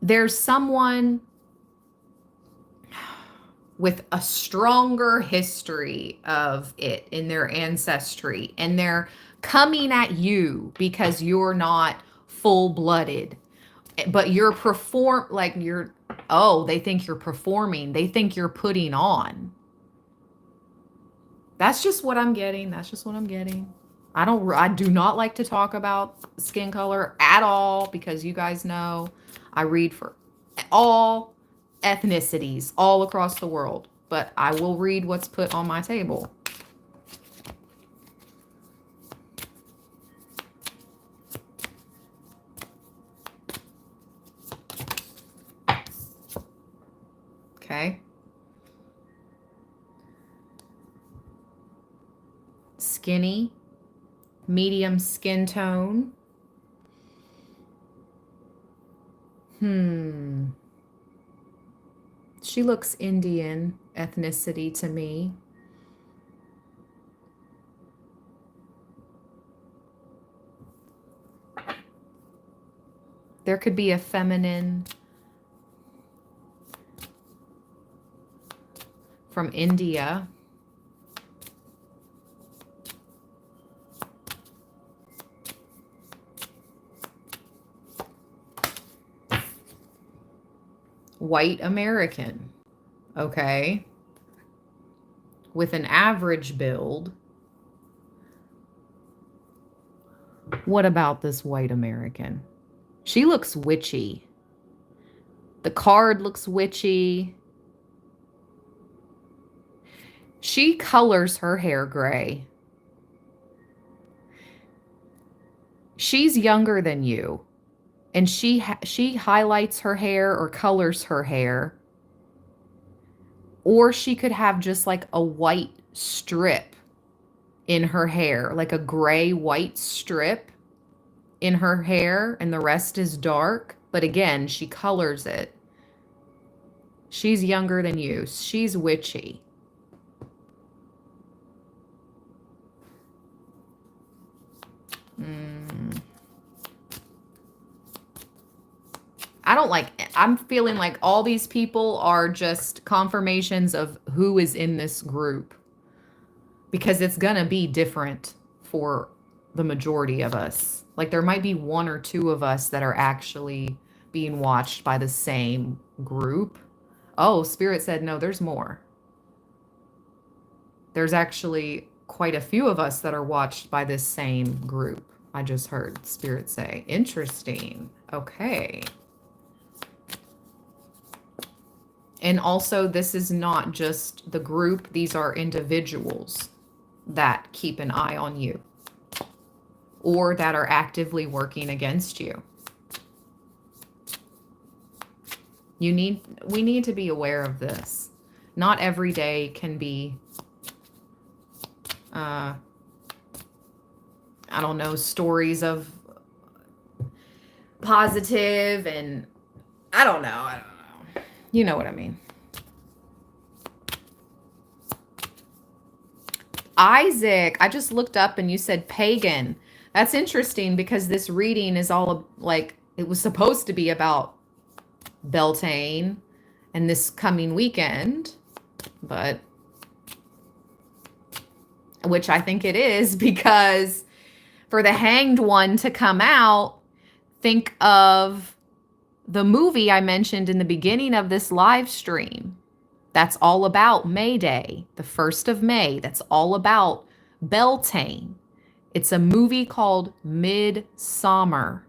There's someone with a stronger history of it in their ancestry, and they're coming at you because you're not full-blooded, but you're they think you're performing, they think you're putting on. That's just what I'm getting. That's just what I'm getting. I do not like to talk about skin color at all, because you guys know I read for all ethnicities all across the world, but I will read what's put on my table. Okay. Skinny, medium skin tone. She looks Indian ethnicity to me. There could be a feminine from India. White American, okay, with an average build. What about this white American? She looks witchy. The card looks witchy. She colors her hair gray. She's younger than you. And she highlights her hair or colors her hair. Or she could have just like a white strip in her hair, like a gray white strip in her hair, and the rest is dark. But again, she colors it. She's younger than you. She's witchy. I'm feeling like all these people are just confirmations of who is in this group, because it's gonna be different for the majority of us. Like there might be one or two of us that are actually being watched by the same group. Oh, Spirit said, no, there's more. There's actually quite a few of us that are watched by this same group. I just heard Spirit say. Interesting. Okay. And also, this is not just the group. These are individuals that keep an eye on you or that are actively working against you. We need to be aware of this. Not every day can be, I don't know, stories of positive and I don't know. You know what I mean. Isaac, I just looked up and you said pagan. That's interesting because this reading is all like, it was supposed to be about Beltane and this coming weekend, but which I think it is, because for the Hanged One to come out, think of the movie I mentioned in the beginning of this live stream. That's all about May Day, the 1st of May. That's all about Beltane. It's a movie called Midsummer.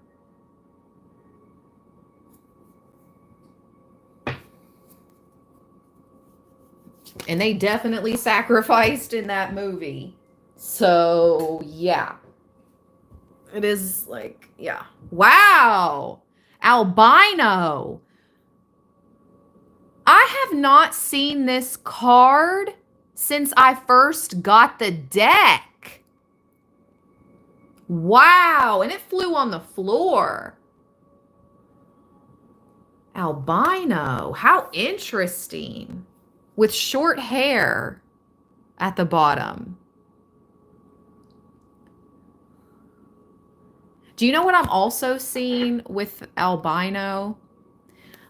And they definitely sacrificed in that movie. So, yeah. It is like, yeah. Wow. Albino. I have not seen this card since I first got the deck. Wow. And it flew on the floor. Albino. How interesting. With short hair at the bottom. Do you know what I'm also seeing with albino?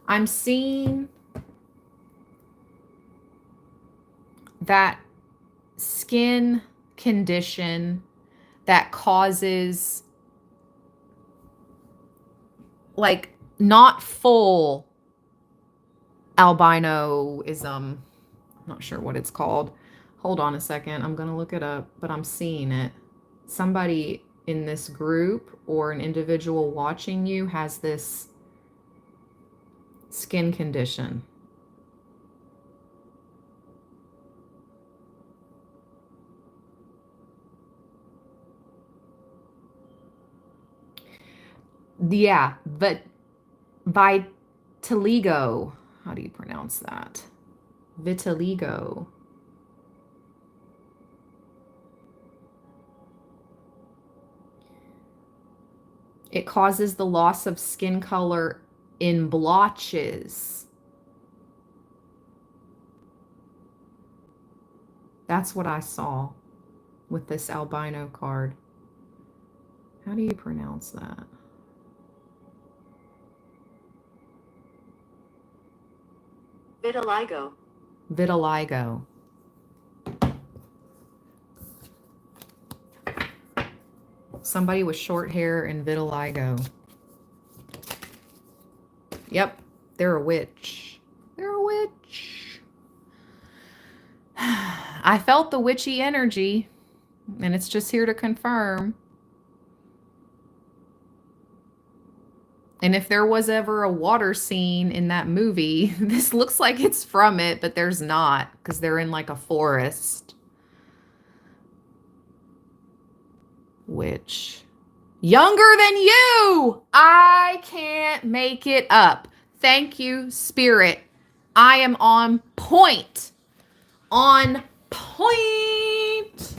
I'm seeing that skin condition that causes like not full albinoism. I'm not sure what it's called. Hold on a second. I'm going to look it up, but I'm seeing it. Somebody in this group or an individual watching you has this skin condition. Yeah, but vitiligo. How do you pronounce that? Vitiligo. It causes the loss of skin color in blotches. That's what I saw with this albino card. How do you pronounce that? Vitiligo. Vitiligo. Somebody with short hair and vitiligo. Yep, they're a witch. They're a witch. I felt the witchy energy, and it's just here to confirm. And if there was ever a water scene in that movie, this looks like it's from it, but there's not, because they're in like a forest. Witch. Younger than you! I can't make it up. Thank you, Spirit. I am on point. On point.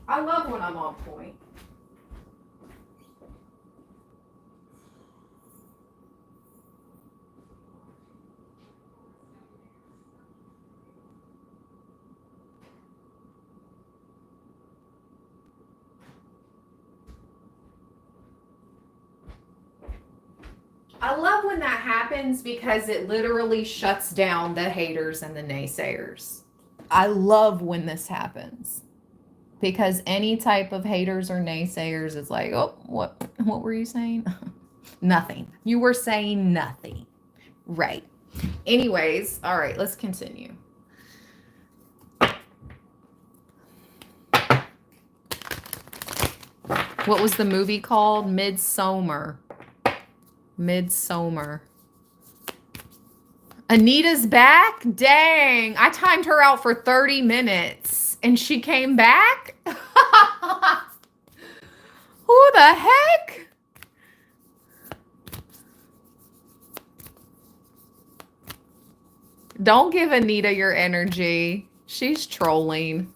I love when I'm on point. I love when that happens because it literally shuts down the haters and the naysayers. I love when this happens because any type of haters or naysayers is like, oh, what were you saying? Nothing. You were saying nothing. Right. Anyways, all right, let's continue. What was the movie called? Midsommar. Midsommar. Anita's back? Dang. I timed her out for 30 minutes and she came back? Who the heck? Don't give Anita your energy. She's trolling.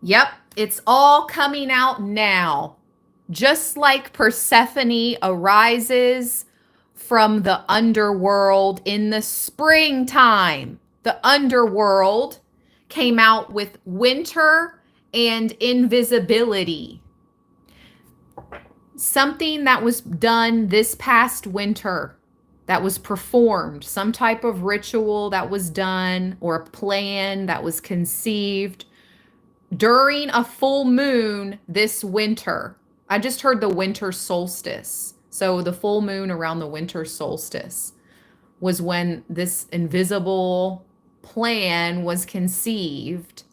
Yep, it's all coming out now. Just like Persephone arises from the underworld in the springtime. The underworld came out with winter and invisibility. Something that was done this past winter, that was performed, some type of ritual that was done or a plan that was conceived during a full moon this winter. I just heard the winter solstice. So the full moon around the winter solstice was when this invisible plan was conceived,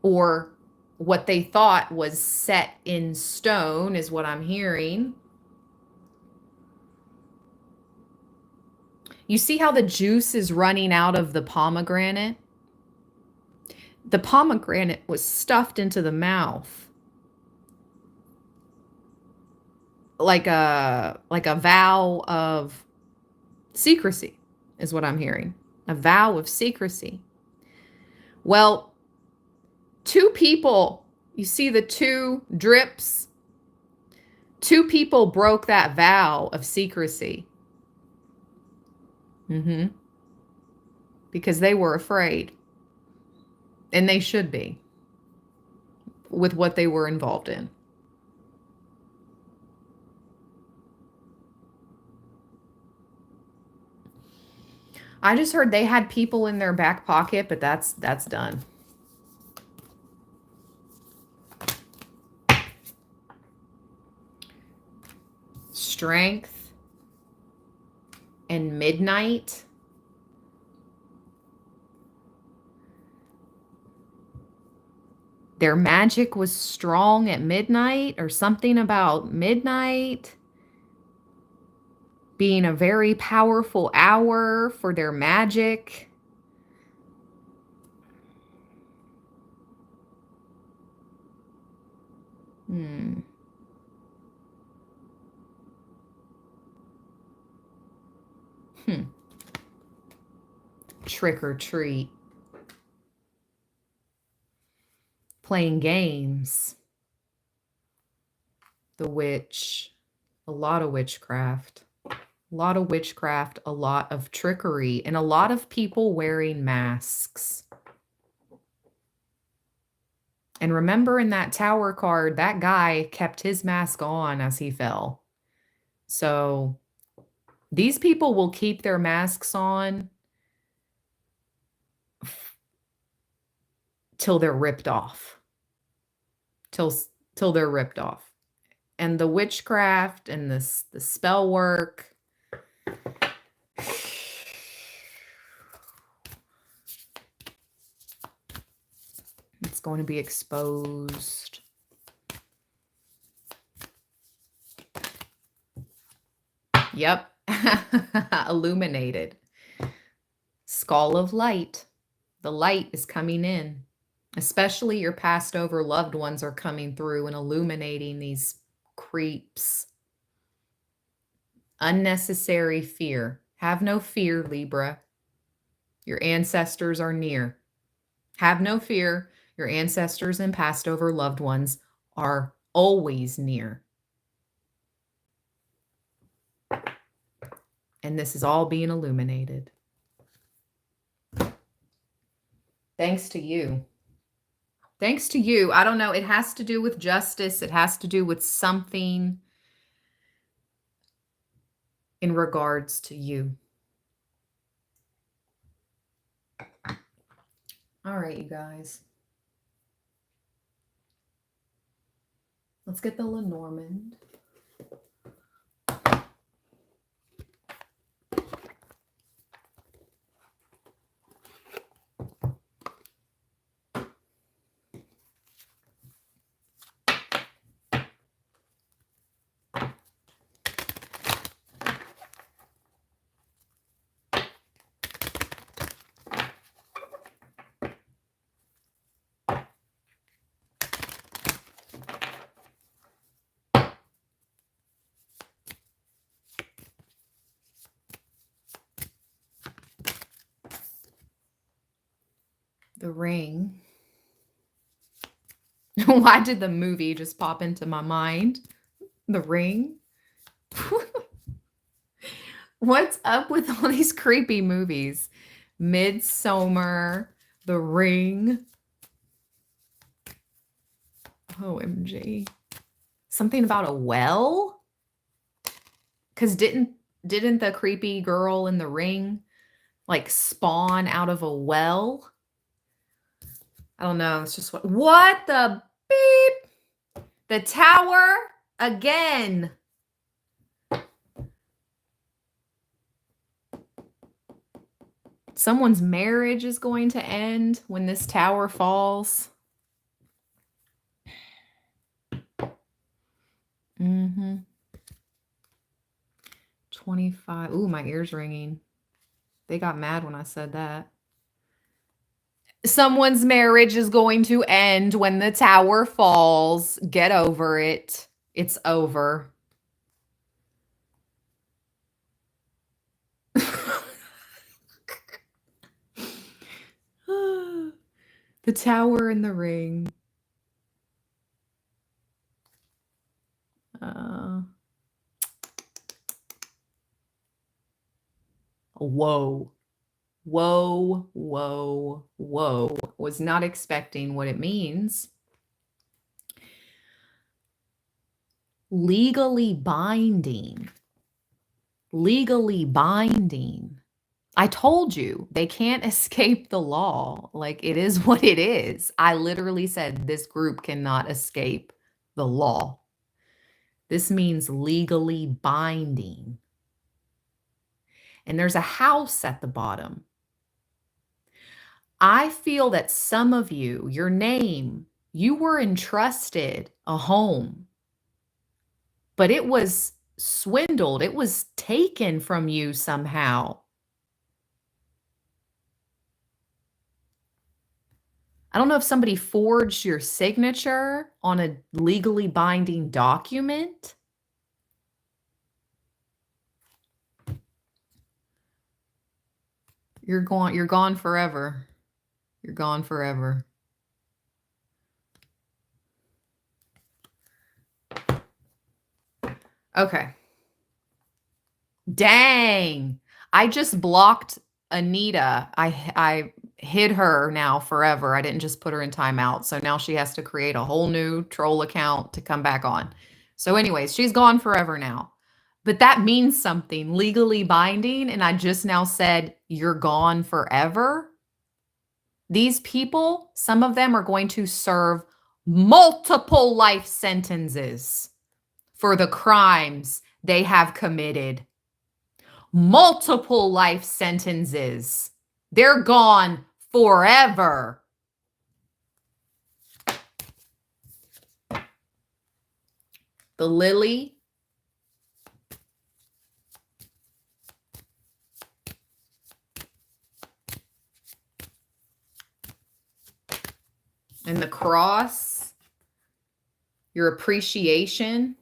or what they thought was set in stone is what I'm hearing. You see how the juice is running out of the pomegranate? The pomegranate was stuffed into the mouth like a vow of secrecy, is what I'm hearing. A vow of secrecy. Well, two people, you see the two drips? Two people broke that vow of secrecy. Because they were afraid. And they should be, with what they were involved in. I just heard they had people in their back pocket, but that's done. Strength and midnight. Their magic was strong at midnight, or something about midnight being a very powerful hour for their magic. Trick or treat. Playing games. The witch. A lot of witchcraft. A lot of witchcraft, a lot of trickery, and a lot of people wearing masks. And remember, in that tower card, that guy kept his mask on as he fell. So these people will keep their masks on till they're ripped off. Till they're ripped off. And the witchcraft and the spell work. It's going to be exposed. Yep. Illuminated. Skull of light. The light is coming in. Especially your passed over loved ones are coming through and illuminating these creeps. Unnecessary fear. Have no fear, Libra. Your ancestors are near. Have no fear. Your ancestors and passed over loved ones are always near. And this is all being illuminated. Thanks to you. Thanks to you. I don't know. It has to do with justice. It has to do with something in regards to you. All right, you guys. Let's get the Lenormand. The Ring. Why did the movie just pop into my mind? The Ring? What's up with all these creepy movies? Midsummer, The Ring. OMG. Something about a well? Because didn't the creepy girl in The Ring like spawn out of a well? I don't know. It's just what the beep? The tower again. Someone's marriage is going to end when this tower falls. 25. Ooh, my ear's ringing. They got mad when I said that. Someone's marriage is going to end when the tower falls. Get over it. It's over. The tower and the ring. Whoa. Whoa, whoa, whoa. Was not expecting what it means. Legally binding. Legally binding. I told you, they can't escape the law. Like, it is what it is. I literally said this group cannot escape the law. This means legally binding. And there's a house at the bottom. I feel that some of you, your name, you were entrusted a home, but it was swindled. It was taken from you somehow. I don't know if somebody forged your signature on a legally binding document. You're gone forever. You're gone forever. Okay. Dang. I just blocked Anita. I hid her now forever. I didn't just put her in timeout. So now she has to create a whole new troll account to come back on. So anyways, she's gone forever now. But that means something, legally binding. And I just now said, you're gone forever. These people, some of them are going to serve multiple life sentences for the crimes they have committed. Multiple life sentences. They're gone forever. The lily. And the cross. Your appreciation.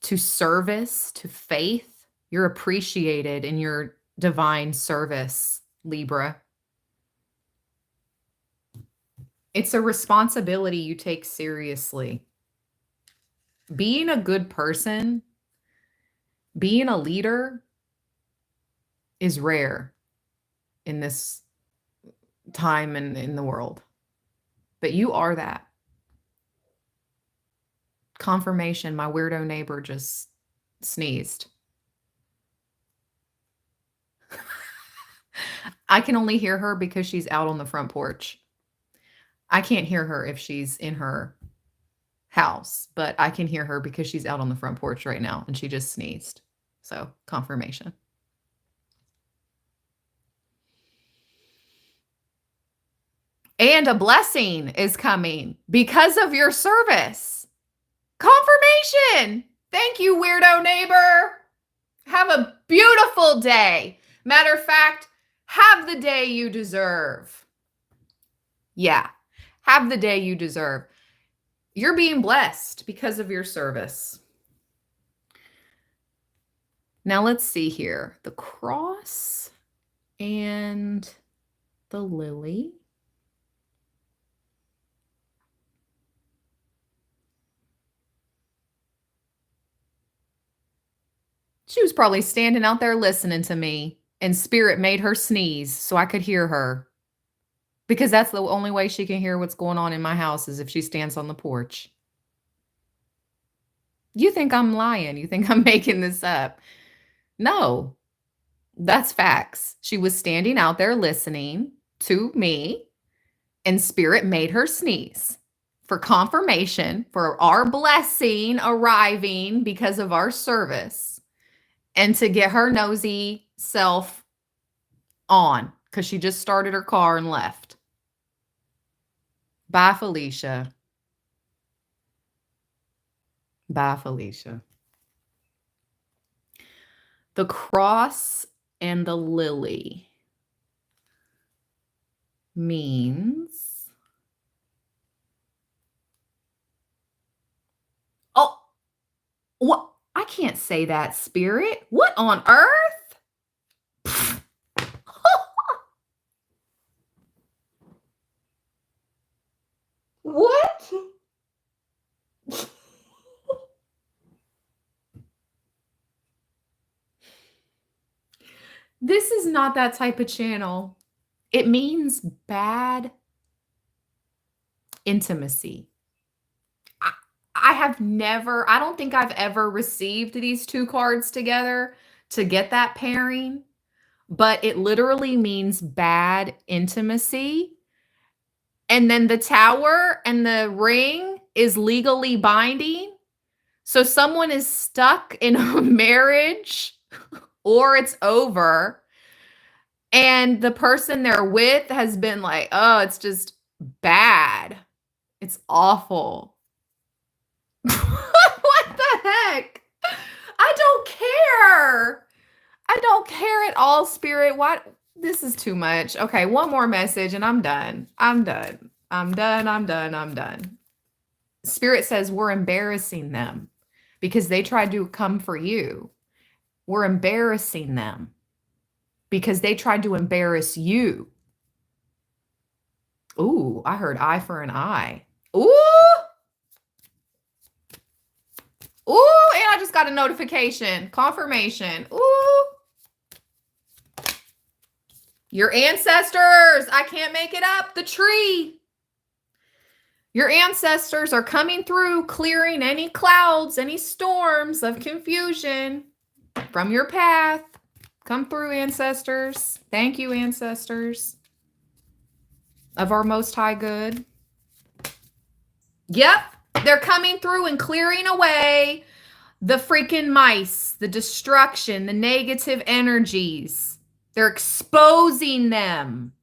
To service, to faith. You're appreciated in your divine service, Libra. It's a responsibility you take seriously. Being a good person, being a leader is rare in this time and in the world. But you are that. Confirmation, my weirdo neighbor just sneezed. I can only hear her because she's out on the front porch. I can't hear her if she's in her house, but I can hear her because she's out on the front porch right now and she just sneezed. So, confirmation. And a blessing is coming because of your service. Confirmation. Thank you, weirdo neighbor. Have a beautiful day. Matter of fact, have the day you deserve. Yeah, have the day you deserve. You're being blessed because of your service. Now let's see here. The cross and the lily. She was probably standing out there listening to me, and spirit made her sneeze so I could hear her. Because that's the only way she can hear what's going on in my house is if she stands on the porch. You think I'm lying? You think I'm making this up? No, that's facts. She was standing out there listening to me, and spirit made her sneeze for confirmation, for our blessing arriving because of our service, and to get her nosy self on because she just started her car and left. Bye, Felicia. Bye, Felicia. The cross and the lily means, oh, what? I can't say that, Spirit. What on earth? What? This is not that type of channel. It means bad intimacy. I have never, I don't think I've ever received these two cards together to get that pairing, but it literally means bad intimacy. And then the tower and the ring is legally binding. So someone is stuck in a marriage or it's over. And the person they're with has been like, oh, it's just bad. It's awful. What the heck? I don't care. I don't care at all, Spirit. What? This is too much. Okay, one more message and I'm done. I'm done. I'm done. I'm done. I'm done. Spirit says we're embarrassing them because they tried to come for you. We're embarrassing them because they tried to embarrass you. Ooh, I heard eye for an eye. Ooh. Ooh, and I just got a notification. Confirmation. Ooh. Your ancestors. I can't make it up. The tree. Your ancestors are coming through, clearing any clouds, any storms of confusion from your path. Come through, ancestors. Thank you, ancestors of our most high good. Yep. They're coming through and clearing away the freaking mice, the destruction, the negative energies. They're exposing them.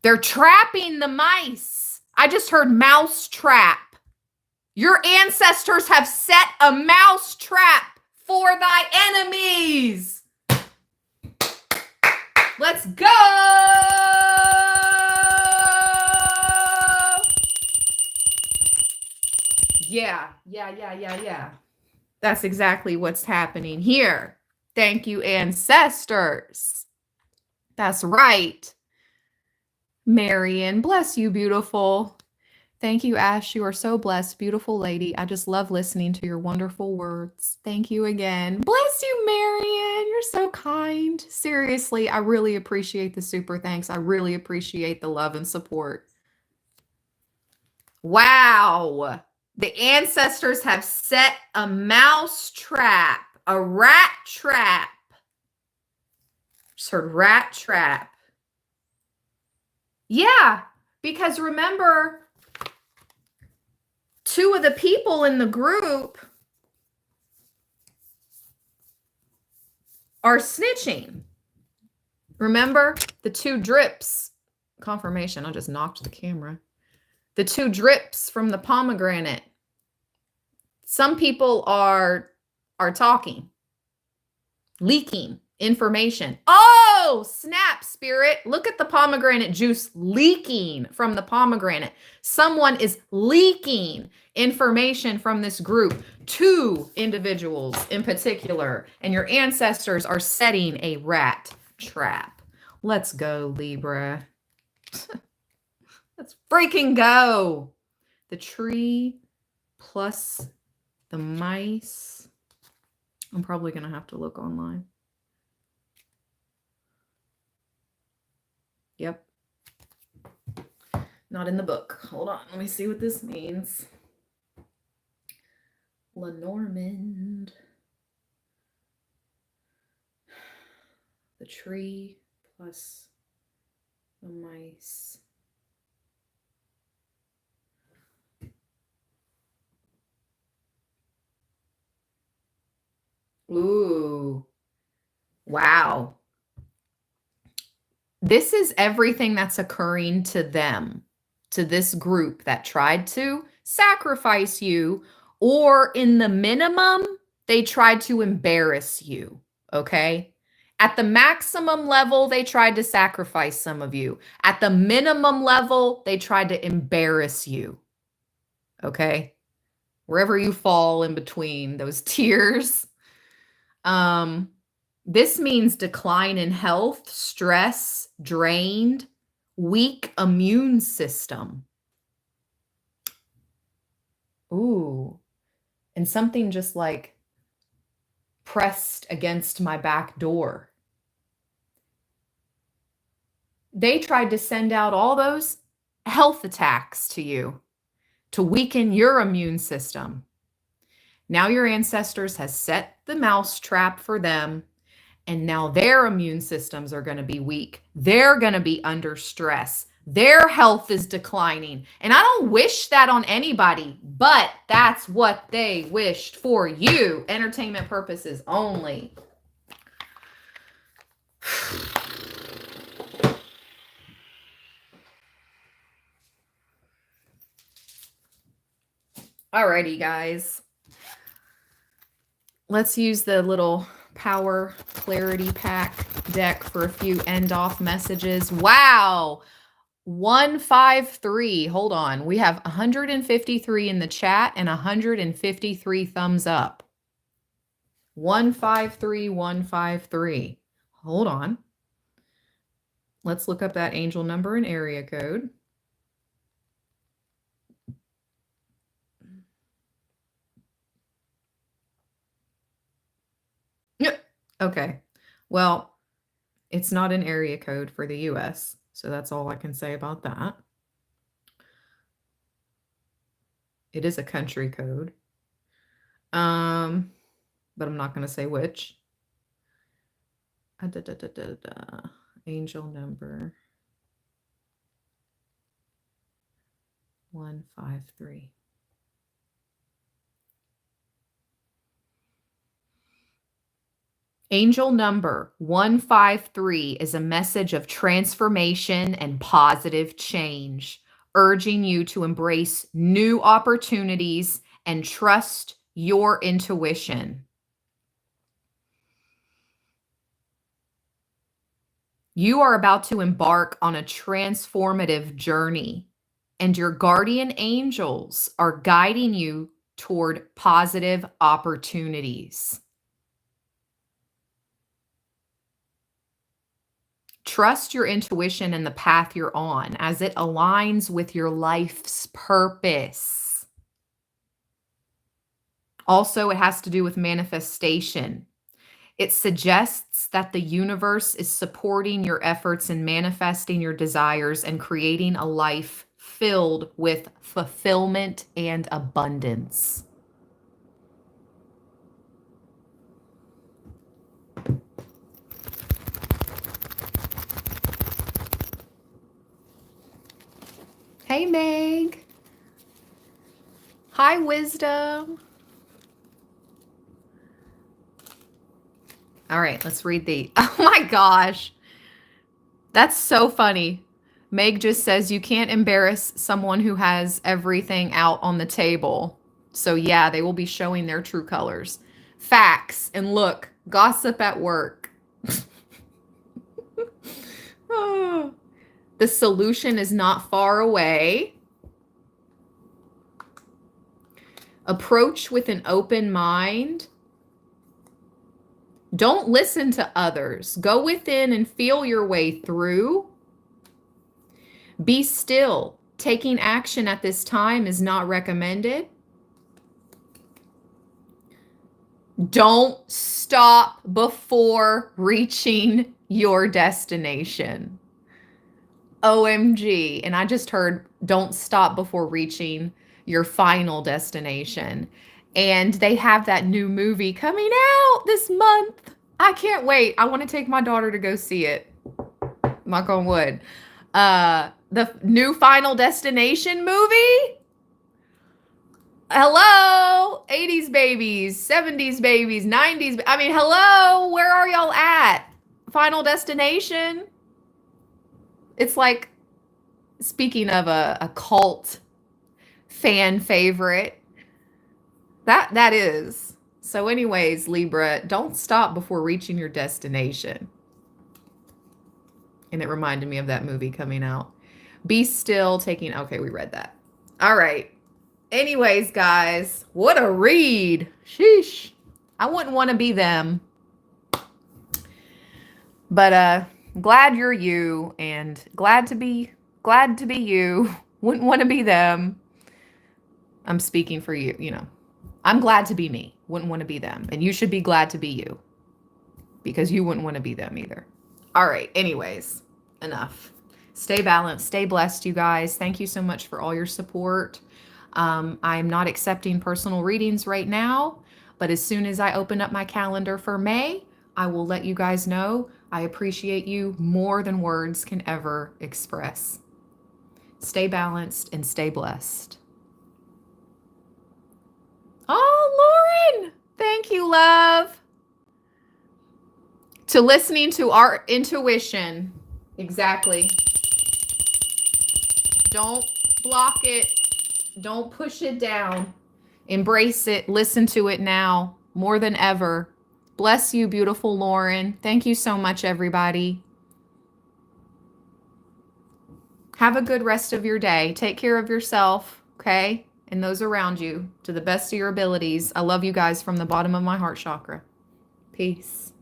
They're trapping the mice. I just heard mouse trap. Your ancestors have set a mouse trap for thy enemies. Let's go. Yeah. That's exactly what's happening here. Thank you, ancestors. That's right. Marion, bless you, beautiful. Thank you, Ash. You are so blessed, beautiful lady. I just love listening to your wonderful words. Thank you again. Bless you, Marion. You're so kind. Seriously, I really appreciate the super thanks. I really appreciate the love and support. Wow. The ancestors have set a mouse trap, a rat trap. Just heard rat trap. Yeah, because remember, two of the people in the group are snitching. Remember the two drips. Confirmation, I just knocked the camera. The two drips from the pomegranate. Some people are talking, leaking information. Oh, snap, Spirit. Look at the pomegranate juice leaking from the pomegranate. Someone is leaking information from this group, two individuals in particular, and your ancestors are setting a rat trap. Let's go, Libra. Let's freaking go. The tree plus the mice. I'm probably going to have to look online. Yep. Not in the book. Hold on. Let me see what this means. Lenormand. The tree plus the mice. Ooh. Wow. This is everything that's occurring to them, to this group that tried to sacrifice you, or in the minimum, they tried to embarrass you. okay? At the maximum level, they tried to sacrifice some of you. At the minimum level, they tried to embarrass you, okay? Wherever you fall in between those tiers. This means decline in health, stress, drained, weak immune system. Ooh, and something just like pressed against my back door. They tried to send out all those health attacks to you to weaken your immune system. Now your ancestors has set the mousetrap for them, and now their immune systems are going to be weak. They're going to be under stress. Their health is declining. And I don't wish that on anybody, but that's what they wished for you. Entertainment purposes only. Alrighty, guys. Let's use the little Power Clarity Pack deck for a few end-off messages. Wow! 153. Hold on. We have 153 in the chat and 153 thumbs up. 153, 153. Hold on. Let's look up that angel number and area code. Yep. Okay. Well, it's not an area code for the US, so that's all I can say about that. It is a country code. But I'm not going to say which. Angel number 153. Angel number 153 is a message of transformation and positive change, urging you to embrace new opportunities and trust your intuition. You are about to embark on a transformative journey, and your guardian angels are guiding you toward positive opportunities. Trust your intuition and the path you're on as it aligns with your life's purpose. Also, it has to do with manifestation. It suggests that the universe is supporting your efforts in manifesting your desires and creating a life filled with fulfillment and abundance. Hey, Meg. Hi, Wisdom. All right, let's read the... Oh my gosh. That's so funny. Meg just says you can't embarrass someone who has everything out on the table. So yeah, they will be showing their true colors. Facts. And look, gossip at work. Oh. The solution is not far away. Approach with an open mind. Don't listen to others. Go within and feel your way through. Be still. Taking action at this time is not recommended. Don't stop before reaching your destination. OMG. And I just heard, don't stop before reaching your final destination. And they have that new movie coming out this month. I can't wait. I want to take my daughter to go see it. Knock on wood. The new Final Destination movie. Hello, 80s babies, 70s babies, 90s. I mean, hello, where are y'all at? Final Destination. It's like, speaking of a cult fan favorite, that is. So anyways, Libra, don't stop before reaching your destination. And it reminded me of that movie coming out. Be still, taking, okay, we read that. All right. Anyways, guys, what a read. Sheesh. I wouldn't want to be them. But glad you're you, and glad to be you. Wouldn't want to be them. I'm speaking for you, you know. I'm glad to be me. Wouldn't want to be them. And you should be glad to be you, because you wouldn't want to be them either. All right. Anyways, enough. Stay balanced. Stay blessed, you guys. Thank you so much for all your support. I'm not accepting personal readings right now, but as soon as I open up my calendar for May, I will let you guys know. I appreciate you more than words can ever express. Stay balanced and stay blessed. Oh, Lauren, thank you, love. To listening to our intuition. Exactly. Don't block it. Don't push it down. Embrace it. Listen to it now more than ever. Bless you, beautiful Lauren. Thank you so much, everybody. Have a good rest of your day. Take care of yourself, okay? And those around you to the best of your abilities. I love you guys from the bottom of my heart chakra. Peace.